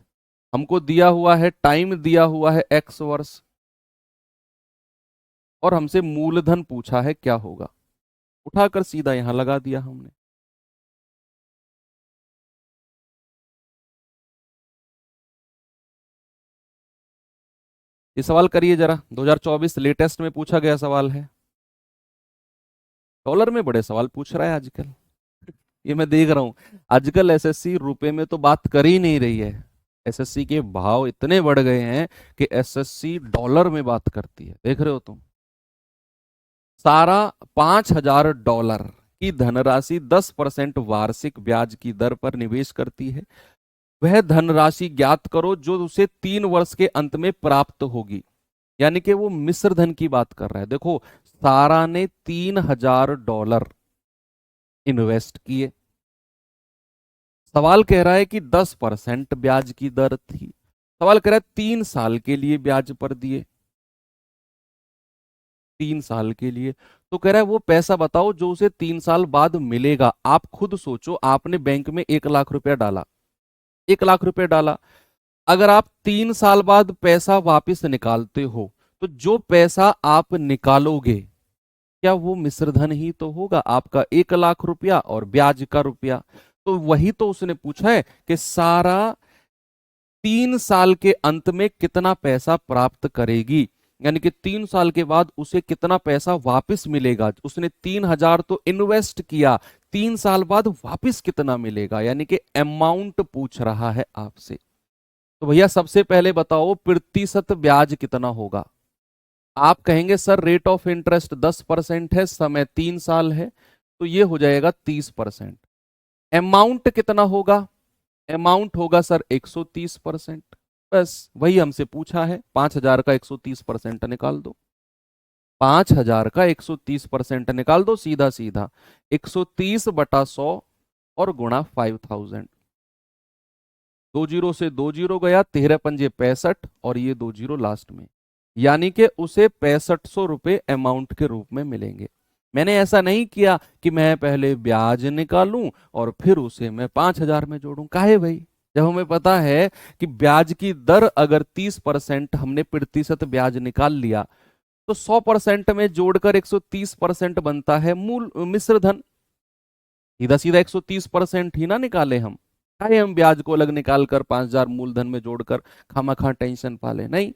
हमको दिया हुआ है टाइम, दिया हुआ है x वर्ष, और हमसे मूलधन पूछा है क्या होगा। उठाकर सीधा यहां लगा दिया हमने। ये सवाल करिए जरा, 2024 लेटेस्ट में पूछा गया सवाल है। डॉलर में बड़े सवाल पूछ रहा है आजकल। ये मैं देख रहा हूं आजकल एसएससी रुपए में तो बात कर ही नहीं रही है। एसएससी के भाव इतने बढ़ गए हैं कि एसएससी डॉलर में बात करती है, देख रहे हो तुम। सारा $5,000 की धनराशि 10% वार्षिक ब्याज की दर पर निवेश करती है। वह धनराशि ज्ञात करो जो उसे 3 वर्ष के अंत में प्राप्त होगी। यानी कि वो मिश्र धन की बात कर रहा है। देखो, सारा ने $3,000 इन्वेस्ट किए। सवाल कह रहा है कि 10% ब्याज की दर थी। सवाल कह रहा है 3 साल के लिए ब्याज पर दिए, 3 साल के लिए। तो कह रहा है वो पैसा बताओ जो उसे 3 साल बाद मिलेगा। आप खुद सोचो, आपने बैंक में 1 लाख रुपया डाला, 1 लाख रुपया डाला। अगर आप 3 साल बाद पैसा वापस निकालते हो तो जो पैसा आप निकालोगे, क्या वो मिश्रधन ही तो होगा? आपका 1 लाख रुपया और ब्याज का रुपया। तो वही तो उसने पूछा है कि सारा 3 साल के अंत में कितना पैसा प्राप्त करेगी, यानी कि 3 साल के बाद उसे कितना पैसा वापस मिलेगा। उसने 3,000 तो इन्वेस्ट किया, 3 साल बाद वापस कितना मिलेगा, यानी कि अमाउंट पूछ रहा है आपसे। तो भैया सबसे पहले बताओ प्रतिशत ब्याज कितना होगा। आप कहेंगे सर रेट ऑफ इंटरेस्ट 10% है, समय 3 साल है, तो ये हो जाएगा 30%। अमाउंट कितना होगा? अमाउंट होगा सर 130%। बस वही हमसे पूछा है, 5,000 का 130% निकाल दो। 5,000 का 130% निकाल दो, सीधा सीधा 130/100 और गुणा 5,000। 2 जीरो से 2 जीरो गया, 13×5 65 और ये 2 जीरो लास्ट में, यानी कि उसे 6500 रुपए अमाउंट के रूप में मिलेंगे। मैंने ऐसा नहीं किया कि मैं पहले ब्याज निकालूं और फिर उसे मैं 5,000 में जोड़ूं। काहे भाई? जब हमें पता है कि ब्याज की दर अगर 30% हमने प्रतिशत ब्याज निकाल लिया तो 100% में जोड़कर 130% बनता है मूल मिश्र धन। सीधा सीधा 130% ही ना निकाले हम। काहे हम ब्याज को अलग निकाल कर 5,000 मूलधन में जोड़कर खामा टेंशन पाले? नहीं,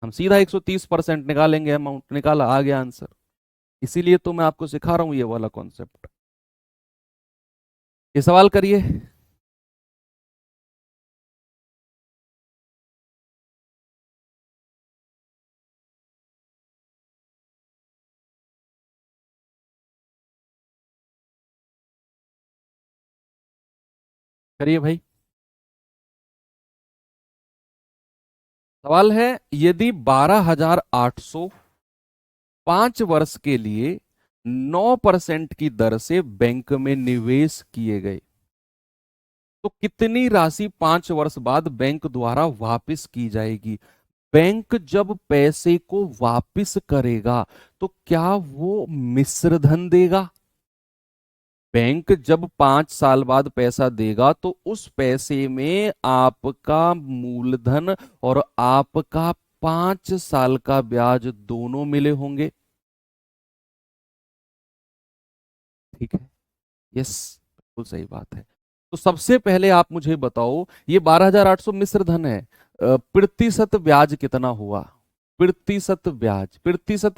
हम सीधा 130% निकालेंगे। अमाउंट निकाला, आ गया आंसर। इसीलिए तो मैं आपको सिखा रहा हूं ये वाला कॉन्सेप्ट। ये सवाल करिए। करिए भाई। सवाल है, यदि 12,800 5 वर्ष के लिए 9% की दर से बैंक में निवेश किए गए तो कितनी राशि 5 वर्ष बाद बैंक द्वारा वापस की जाएगी? बैंक जब पैसे को वापस करेगा तो क्या वो मिश्र धन देगा? बैंक जब 5 साल बाद पैसा देगा तो उस पैसे में आपका मूलधन और आपका 5 साल का ब्याज दोनों मिले होंगे। ठीक है, यस, बिल्कुल सही बात है। तो सबसे पहले आप मुझे बताओ, ये 12,800 मिश्र धन है, प्रतिशत ब्याज कितना हुआ? प्रतिशत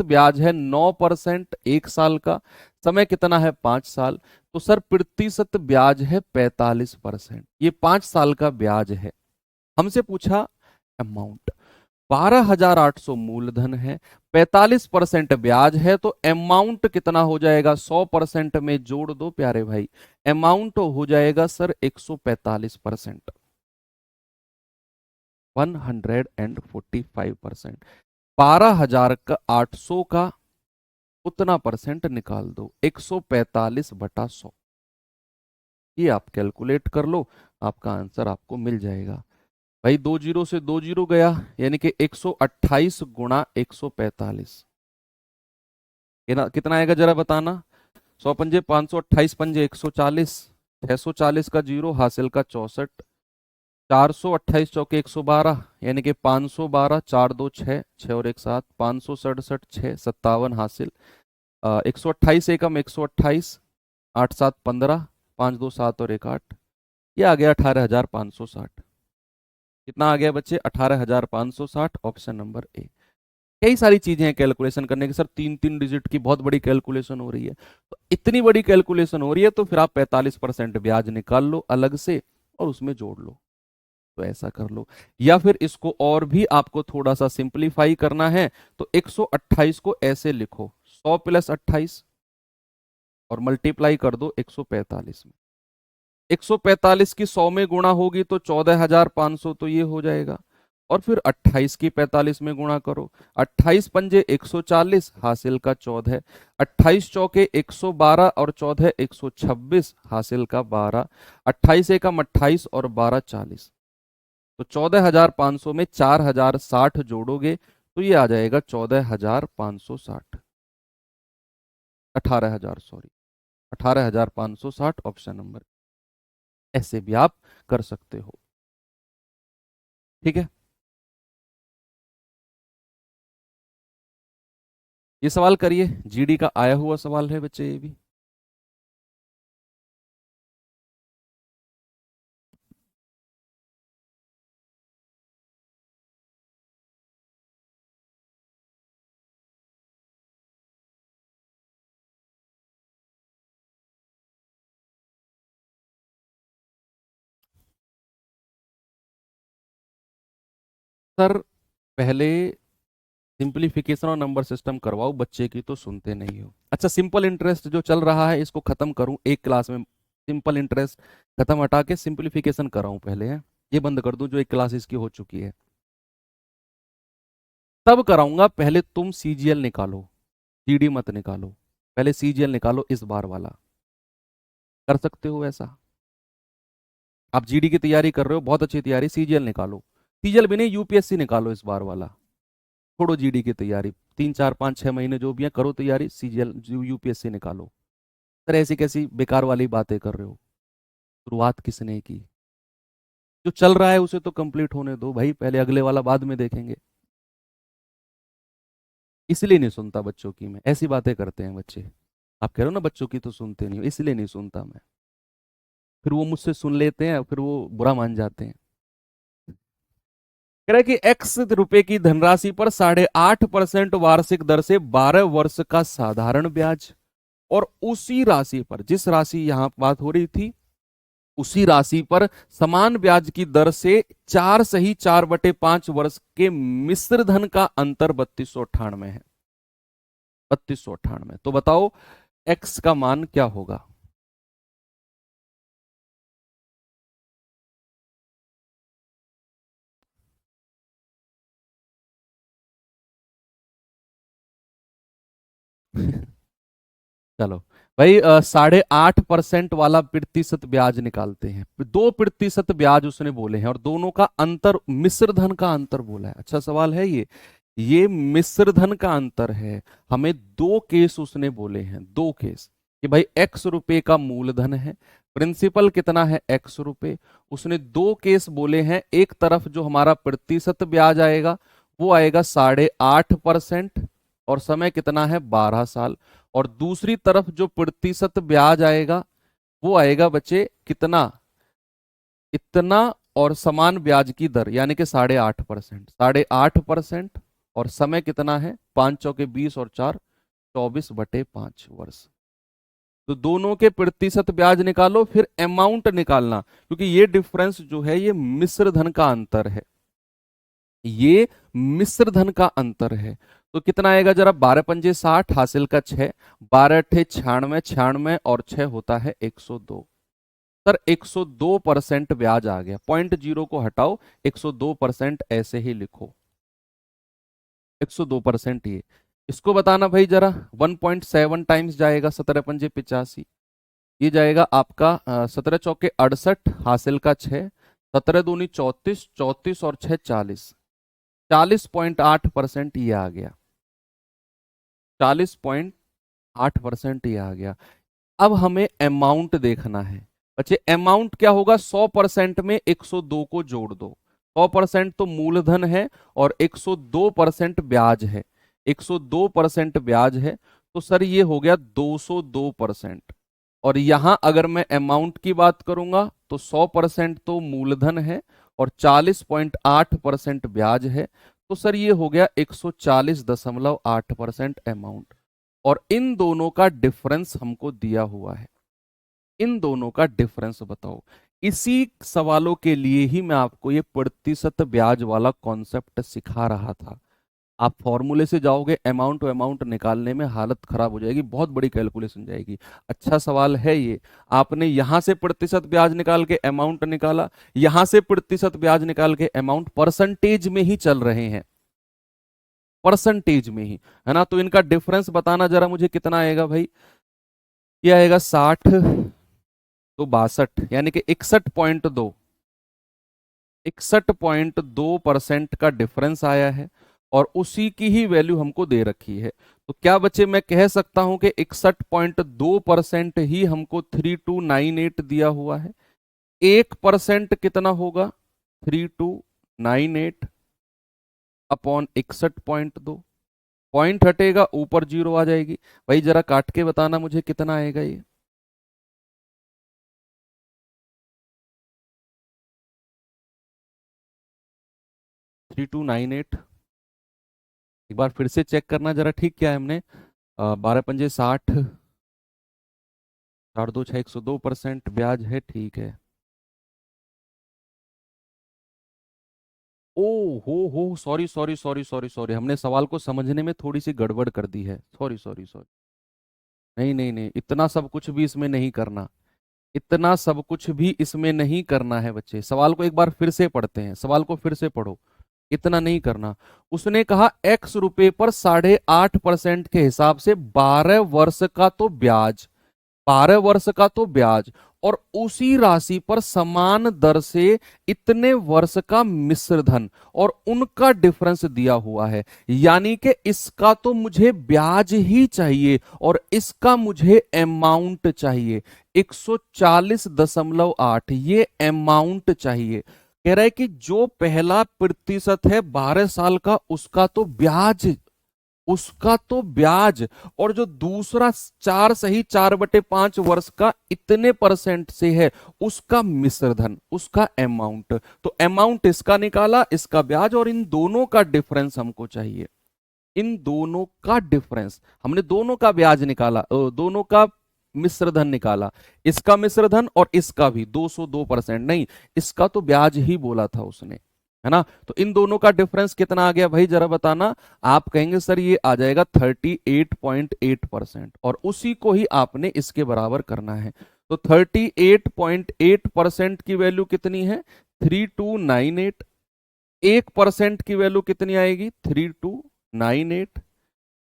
ब्याज है 9%, 1 साल का। समय कितना है? 5 साल। तो सर प्रतिशत ब्याज है 45%। ये 5 साल का ब्याज है। हमसे पूछा अमाउंट, 12,800 मूलधन है, 45% ब्याज है, तो अमाउंट कितना हो जाएगा? 100% में जोड़ दो प्यारे भाई, अमाउंट हो जाएगा सर 145%, 145%। 12,800 का उतना परसेंट निकाल दो, 145/100। ये आप कैलकुलेट कर लो, आपका आंसर आपको मिल जाएगा। भाई 2 जीरो से 2 जीरो गया, यानी कि 128 गुणा 145, कितना आएगा जरा बताना। 100 पंजे 528 पंजे 140, 640 का जीरो, हासिल का 64, 428 चौके 112, यानी कि 512, 4 2 6, 6 और 1 7, 567, 6 57 हासिल। 128 एकम 128, 8 7 15, 5 2 7 और 1 8, ये आ गया 18,560। कितना आ गया बच्चे? 18,560, ऑप्शन नंबर ए। कई सारी चीजें हैं कैलकुलेशन करने की, सर 3-3 डिजिट की बहुत बड़ी कैलकुलेशन हो रही है। तो इतनी बड़ी कैलकुलेशन हो रही है तो फिर आप 45% ब्याज निकाल लो अलग से और उसमें जोड़ लो। तो ऐसा कर लो, या फिर इसको और भी आपको थोड़ा सा सिंपलीफाई करना है तो 128 को ऐसे लिखो, 100 + 28 और मल्टीप्लाई कर दो 145 में। 145 की 100 में गुणा होगी तो 14,500, तो ये हो जाएगा। और फिर 28 की 45 में गुणा करो, 28 पंजे 140, हासिल का 14, 28 चौके 112 और 14 126, हासिल का 12, 28 एकम 28 और 12 40। तो 14,500 में 4,060 जोड़ोगे तो ये आ जाएगा 14,560, 18,000, सॉरी 18,560, ऑप्शन नंबर। ऐसे भी आप कर सकते हो, ठीक है। ये सवाल करिए, जीडी का आया हुआ सवाल है बच्चे ये भी। सर पहले सिंपलीफिकेशन और नंबर सिस्टम करवाओ, बच्चे की तो सुनते नहीं हो। अच्छा, सिंपल इंटरेस्ट जो चल रहा है इसको खत्म करूं एक क्लास में, सिंपल इंटरेस्ट खत्म हटा के सिंपलीफिकेशन कराऊं पहले है, ये बंद कर दूं जो एक क्लास इसकी हो चुकी है, तब कराऊंगा। पहले तुम सीजीएल निकालो, जीडी मत निकालो, पहले सीजीएल निकालो इस बार वाला। कर सकते हो ऐसा? आप जीडी की तैयारी कर रहे हो, बहुत अच्छी तैयारी, सीजीएल निकालो। सीजीएल भी नहीं, यूपीएससी निकालो इस बार वाला। छोड़ो जीडी की तैयारी, 3 4 5 6 महीने जो भी है करो तैयारी, सीजीएल यूपीएससी निकालो। सर ऐसी कैसी बेकार वाली बातें कर रहे हो? शुरुआत किसने की? जो चल रहा है उसे तो कंप्लीट होने दो भाई, पहले अगले वाला बाद में देखेंगे। इसलिए नहीं सुनता बच्चों की मैं, ऐसी बातें करते हैं बच्चे। आप कह रहे हो ना बच्चों की तो सुनते नहीं हो, इसलिए नहीं सुनता मैं। फिर वो मुझसे सुन लेते हैं, फिर वो बुरा मान जाते हैं। कह रहे कि एक्स रुपए की धनराशि पर 8.5% वार्षिक दर से 12 वर्ष का साधारण ब्याज, और उसी राशि पर, जिस राशि यहां बात हो रही थी, उसी राशि पर समान ब्याज की दर से 4 सही 4/5 वर्ष के मिश्र धन का अंतर 3298 है। 3298, तो बताओ एक्स का मान क्या होगा? चलो भाई, 8.5% वाला प्रतिशत ब्याज निकालते हैं। 2% ब्याज उसने बोले हैं और दोनों का अंतर मिश्र धन का अंतर बोला है। अच्छा सवाल है ये मिश्र धन का अंतर है। हमें दो केस उसने बोले हैं, दो केस, कि भाई एक्स रुपए का मूलधन है, प्रिंसिपल कितना है एक्स रुपए। उसने दो केस बोले हैं, एक तरफ जो हमारा प्रतिशत ब्याज आएगा वो आएगा 8.5% और समय कितना है 12 साल, और दूसरी तरफ जो प्रतिशत ब्याज आएगा वो आएगा बच्चे कितना, इतना, और समान ब्याज की दर यानी कि 8.5%, 8.5%, और समय कितना है 5 चौके 20 और 4 24/5 वर्ष। तो दोनों के प्रतिशत ब्याज निकालो, फिर अमाउंट निकालना, क्योंकि ये डिफरेंस जो है ये मिश्र धन का अंतर है, ये मिश्र धन का अंतर है। तो कितना आएगा जरा, 12 पंजे 60, हासिल का 6, 12 अट्ठे 96, 96 और 6 होता है 102। सर 102% ब्याज आ गया, 0.0 को हटाओ, 102% ऐसे ही लिखो, 102% ये। इसको बताना भाई जरा, 1.7 टाइम्स जाएगा, 17 पंजे 85, ये जाएगा आपका 17 चौके 68, हासिल का 6, 17 दूनी 34, 34 और 6 40, 40.8% ये आ गया, 40.8% ये आ गया। अब हमें अमाउंट देखना है बच्चे। अमाउंट क्या होगा, 100% में 102 को जोड़ दो। 100% तो मूलधन है और 102% ब्याज है, 102% ब्याज है, तो सर ये हो गया 202%। और यहां अगर मैं अमाउंट की बात करूंगा तो 100% तो मूलधन है और 40.8% ब्याज है, तो सर ये हो गया 140.8% अमाउंट। और इन दोनों का डिफरेंस हमको दिया हुआ है, इन दोनों का डिफरेंस बताओ। इसी सवालों के लिए ही मैं आपको ये प्रतिशत ब्याज वाला कॉन्सेप्ट सिखा रहा था। आप फॉर्मूले से जाओगे, अमाउंट टू अमाउंट निकालने में हालत खराब हो जाएगी, बहुत बड़ी कैलकुलेशन जाएगी। अच्छा सवाल है ये। आपने यहां से प्रतिशत ब्याज निकाल के अमाउंट निकाला, यहां से प्रतिशत ब्याज निकाल के अमाउंट, परसेंटेज में ही चल रहे हैं, परसेंटेज में ही, है ना। तो इनका डिफरेंस बताना जरा मुझे, कितना आएगा भाई? ये आएगा 60 तो 62, यानी कि 61.2, 61.2% का डिफरेंस आया है, और उसी की ही वैल्यू हमको दे रखी है। तो क्या बच्चे, मैं कह सकता हूं कि 61.2% ही हमको 3298 दिया हुआ है। 1% कितना होगा? 3298 अपॉन 61.2, पॉइंट हटेगा, ऊपर जीरो आ जाएगी। भाई जरा काट के बताना मुझे कितना आएगा ये। 3298, एक बार फिर से चेक करना जरा, ठीक क्या है हमने? 12×5 = 60, 4×2 = 102% ब्याज है, ठीक है। ओ हो, sorry sorry sorry sorry sorry, हमने सवाल को समझने में थोड़ी सी गड़बड़ कर दी है, सॉरी सॉरी सॉरी। नहीं नहीं नहीं, इतना सब कुछ भी इसमें नहीं करना, इतना सब कुछ भी इसमें नहीं करना है बच्चे। सवाल को एक बार फिर से पढ़ते हैं, सवाल को फिर से पढ़ो, इतना नहीं करना। उसने कहा X रुपए पर 8.5% के हिसाब से 12 वर्ष का तो ब्याज, 12 वर्ष का तो ब्याज, और उसी राशि पर समान दर से इतने वर्ष का मिश्र धन, और उनका डिफरेंस दिया हुआ है। यानी कि इसका तो मुझे ब्याज ही चाहिए और इसका मुझे अमाउंट चाहिए। 140.8 ये अमाउंट चाहिए। कह रहा है कि जो पहला प्रतिशत है 12 साल का, उसका तो ब्याज, उसका तो ब्याज, और जो दूसरा 4 सही 4/5 वर्ष का इतने परसेंट से है, उसका मिश्र धन, उसका अमाउंट। तो अमाउंट इसका निकाला, इसका ब्याज, और इन दोनों का डिफरेंस हमको चाहिए। इन दोनों का डिफरेंस, हमने दोनों का ब्याज निकाला, दोनों का मिश्र धन निकाला, इसका मिश्र धन और इसका भी। 202% नहीं, इसका तो ब्याज ही बोला था उसने, है ना। तो इन दोनों का डिफरेंस कितना आ गया भाई, जरा बताना। आप कहेंगे सर ये आ जाएगा 38.8%, और उसी को ही आपने इसके बराबर करना है। तो 38.8% की वैल्यू कितनी है? 3298। 1% की वैल्यू कितनी आएगी? 3298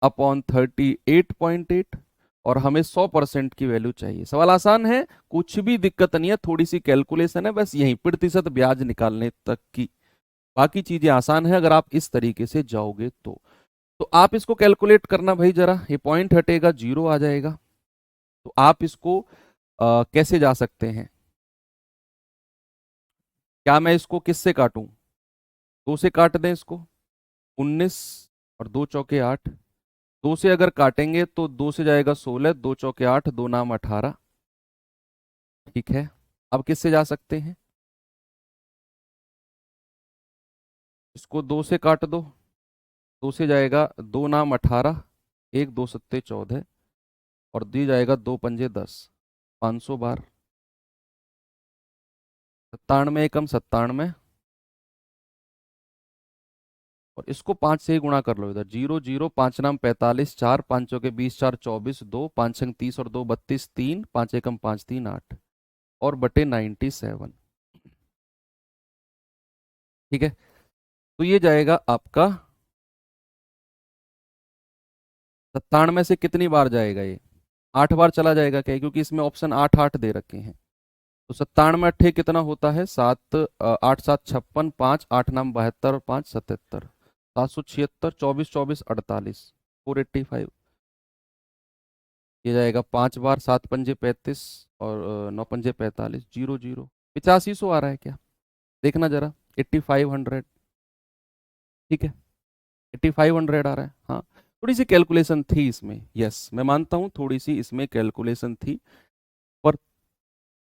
अपॉन 38.8, और हमें 100% की वैल्यू चाहिए। सवाल आसान है, कुछ भी दिक्कत नहीं है, थोड़ी सी कैलकुलेशन है बस, यही प्रतिशत ब्याज निकालने तक की, बाकी चीजें आसान है अगर आप इस तरीके से जाओगे तो आप इसको कैलकुलेट करना भाई जरा। ये पॉइंट हटेगा, जीरो आ जाएगा। तो आप इसको कैसे जा सकते हैं? क्या मैं इसको किससे काटूं? 2 से काट दें इसको, 19 और 2 × 4 = 8। 2 से अगर काटेंगे तो 2 से जाएगा 16, 2 × 4 = 8, 2 नाम 18। ठीक है, अब किससे जा सकते हैं? इसको 2 से काट दो, 2 से जाएगा 2 नाम 18, 1 2 7 14, और दी जाएगा 2 × 5 = 10, 500 बार। 97 एकम 97, और इसको 5 से ही गुणा कर लो इधर। 0 0, 5 नाम 45, 4 5 के 20, 4 24, 2 5 × 30 और 2 32, 3 5 एकम 5 3 8, और बटे 97। ठीक है, तो ये जाएगा आपका 97 से कितनी बार जाएगा ये? 8 बार चला जाएगा क्या? क्योंकि इसमें ऑप्शन 8 8 दे रखे हैं। तो 97 अट्ठे कितना होता है? 7 8 7 56, 5 8 नाम 72 और 5 77, 776, 24 24 48, 485। ये जाएगा 5 बार, 7 पंजे 35 और 9 पंजे 45, 0 0, 8500 आ रहा है क्या? देखना जरा, 8500। ठीक है, 8500 आ रहा है। हाँ, थोड़ी सी कैलकुलेशन थी इसमें, यस मैं मानता हूँ थोड़ी सी इसमें कैलकुलेशन थी, पर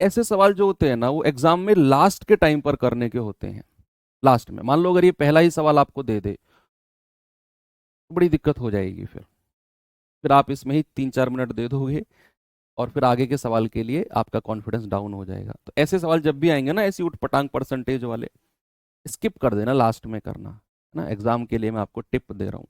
ऐसे सवाल जो होते हैं ना, वो एग्जाम में लास्ट के टाइम पर करने के होते हैं। लास्ट में। मान लो अगर ये पहला ही सवाल आपको दे दे तो बड़ी दिक्कत हो जाएगी, फिर आप इसमें ही 3-4 मिनट दे दोगे और फिर आगे के सवाल के लिए आपका कॉन्फिडेंस डाउन हो जाएगा। तो ऐसे सवाल जब भी आएंगे ना, ऐसी उठपटांग परसेंटेज वाले, स्किप कर देना, लास्ट में करना है ना। एग्जाम के लिए मैं आपको टिप दे रहा हूँ।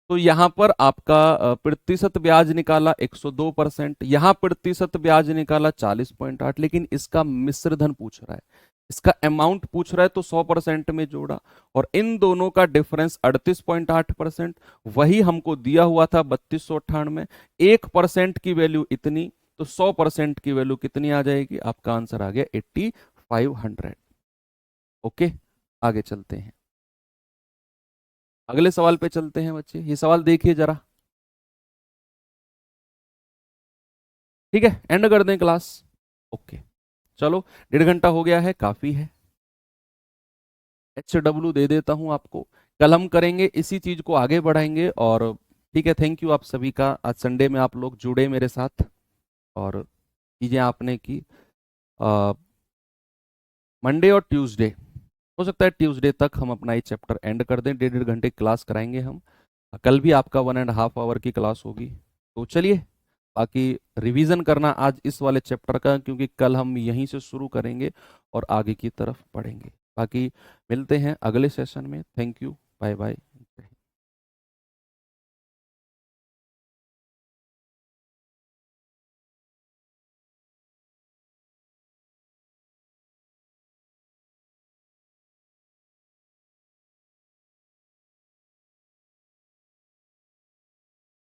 तो यहाँ पर आपका प्रतिशत ब्याज निकाला 102%, यहाँ प्रतिशत ब्याज निकाला 40.8, लेकिन इसका मिश्र धन पूछ रहा है, इसका अमाउंट पूछ रहा है, तो 100% में जोड़ा और इन दोनों का डिफरेंस 38.8%, वही हमको दिया हुआ था 3298। 1% की वैल्यू इतनी, तो 100% की वैल्यू कितनी आ जाएगी? आपका आंसर आ गया 8500। ओके, आगे चलते हैं, अगले सवाल पे चलते हैं बच्चे। ये सवाल देखिए जरा, ठीक है, एंड कर दें क्लास। ओके, चलो 1.5 घंटा हो गया है, काफी है। HW दे देता हूं आपको, कल हम करेंगे इसी चीज को आगे बढ़ाएंगे। और ठीक है, थैंक यू आप सभी का, आज संडे में आप लोग जुड़े मेरे साथ और चीजें आपने की। मंडे और ट्यूसडे, हो सकता है ट्यूसडे तक हम अपना ये चैप्टर एंड कर दें। 1.5 घंटे क्लास कराएंगे हम, कल भी आपका 1.5 आवर की क्लास होगी। तो चलिए, बाकी रिवीजन करना आज इस वाले चैप्टर का, क्योंकि कल हम यहीं से शुरू करेंगे और आगे की तरफ पढ़ेंगे। बाकी मिलते हैं अगले सेशन में। Thank you, bye bye.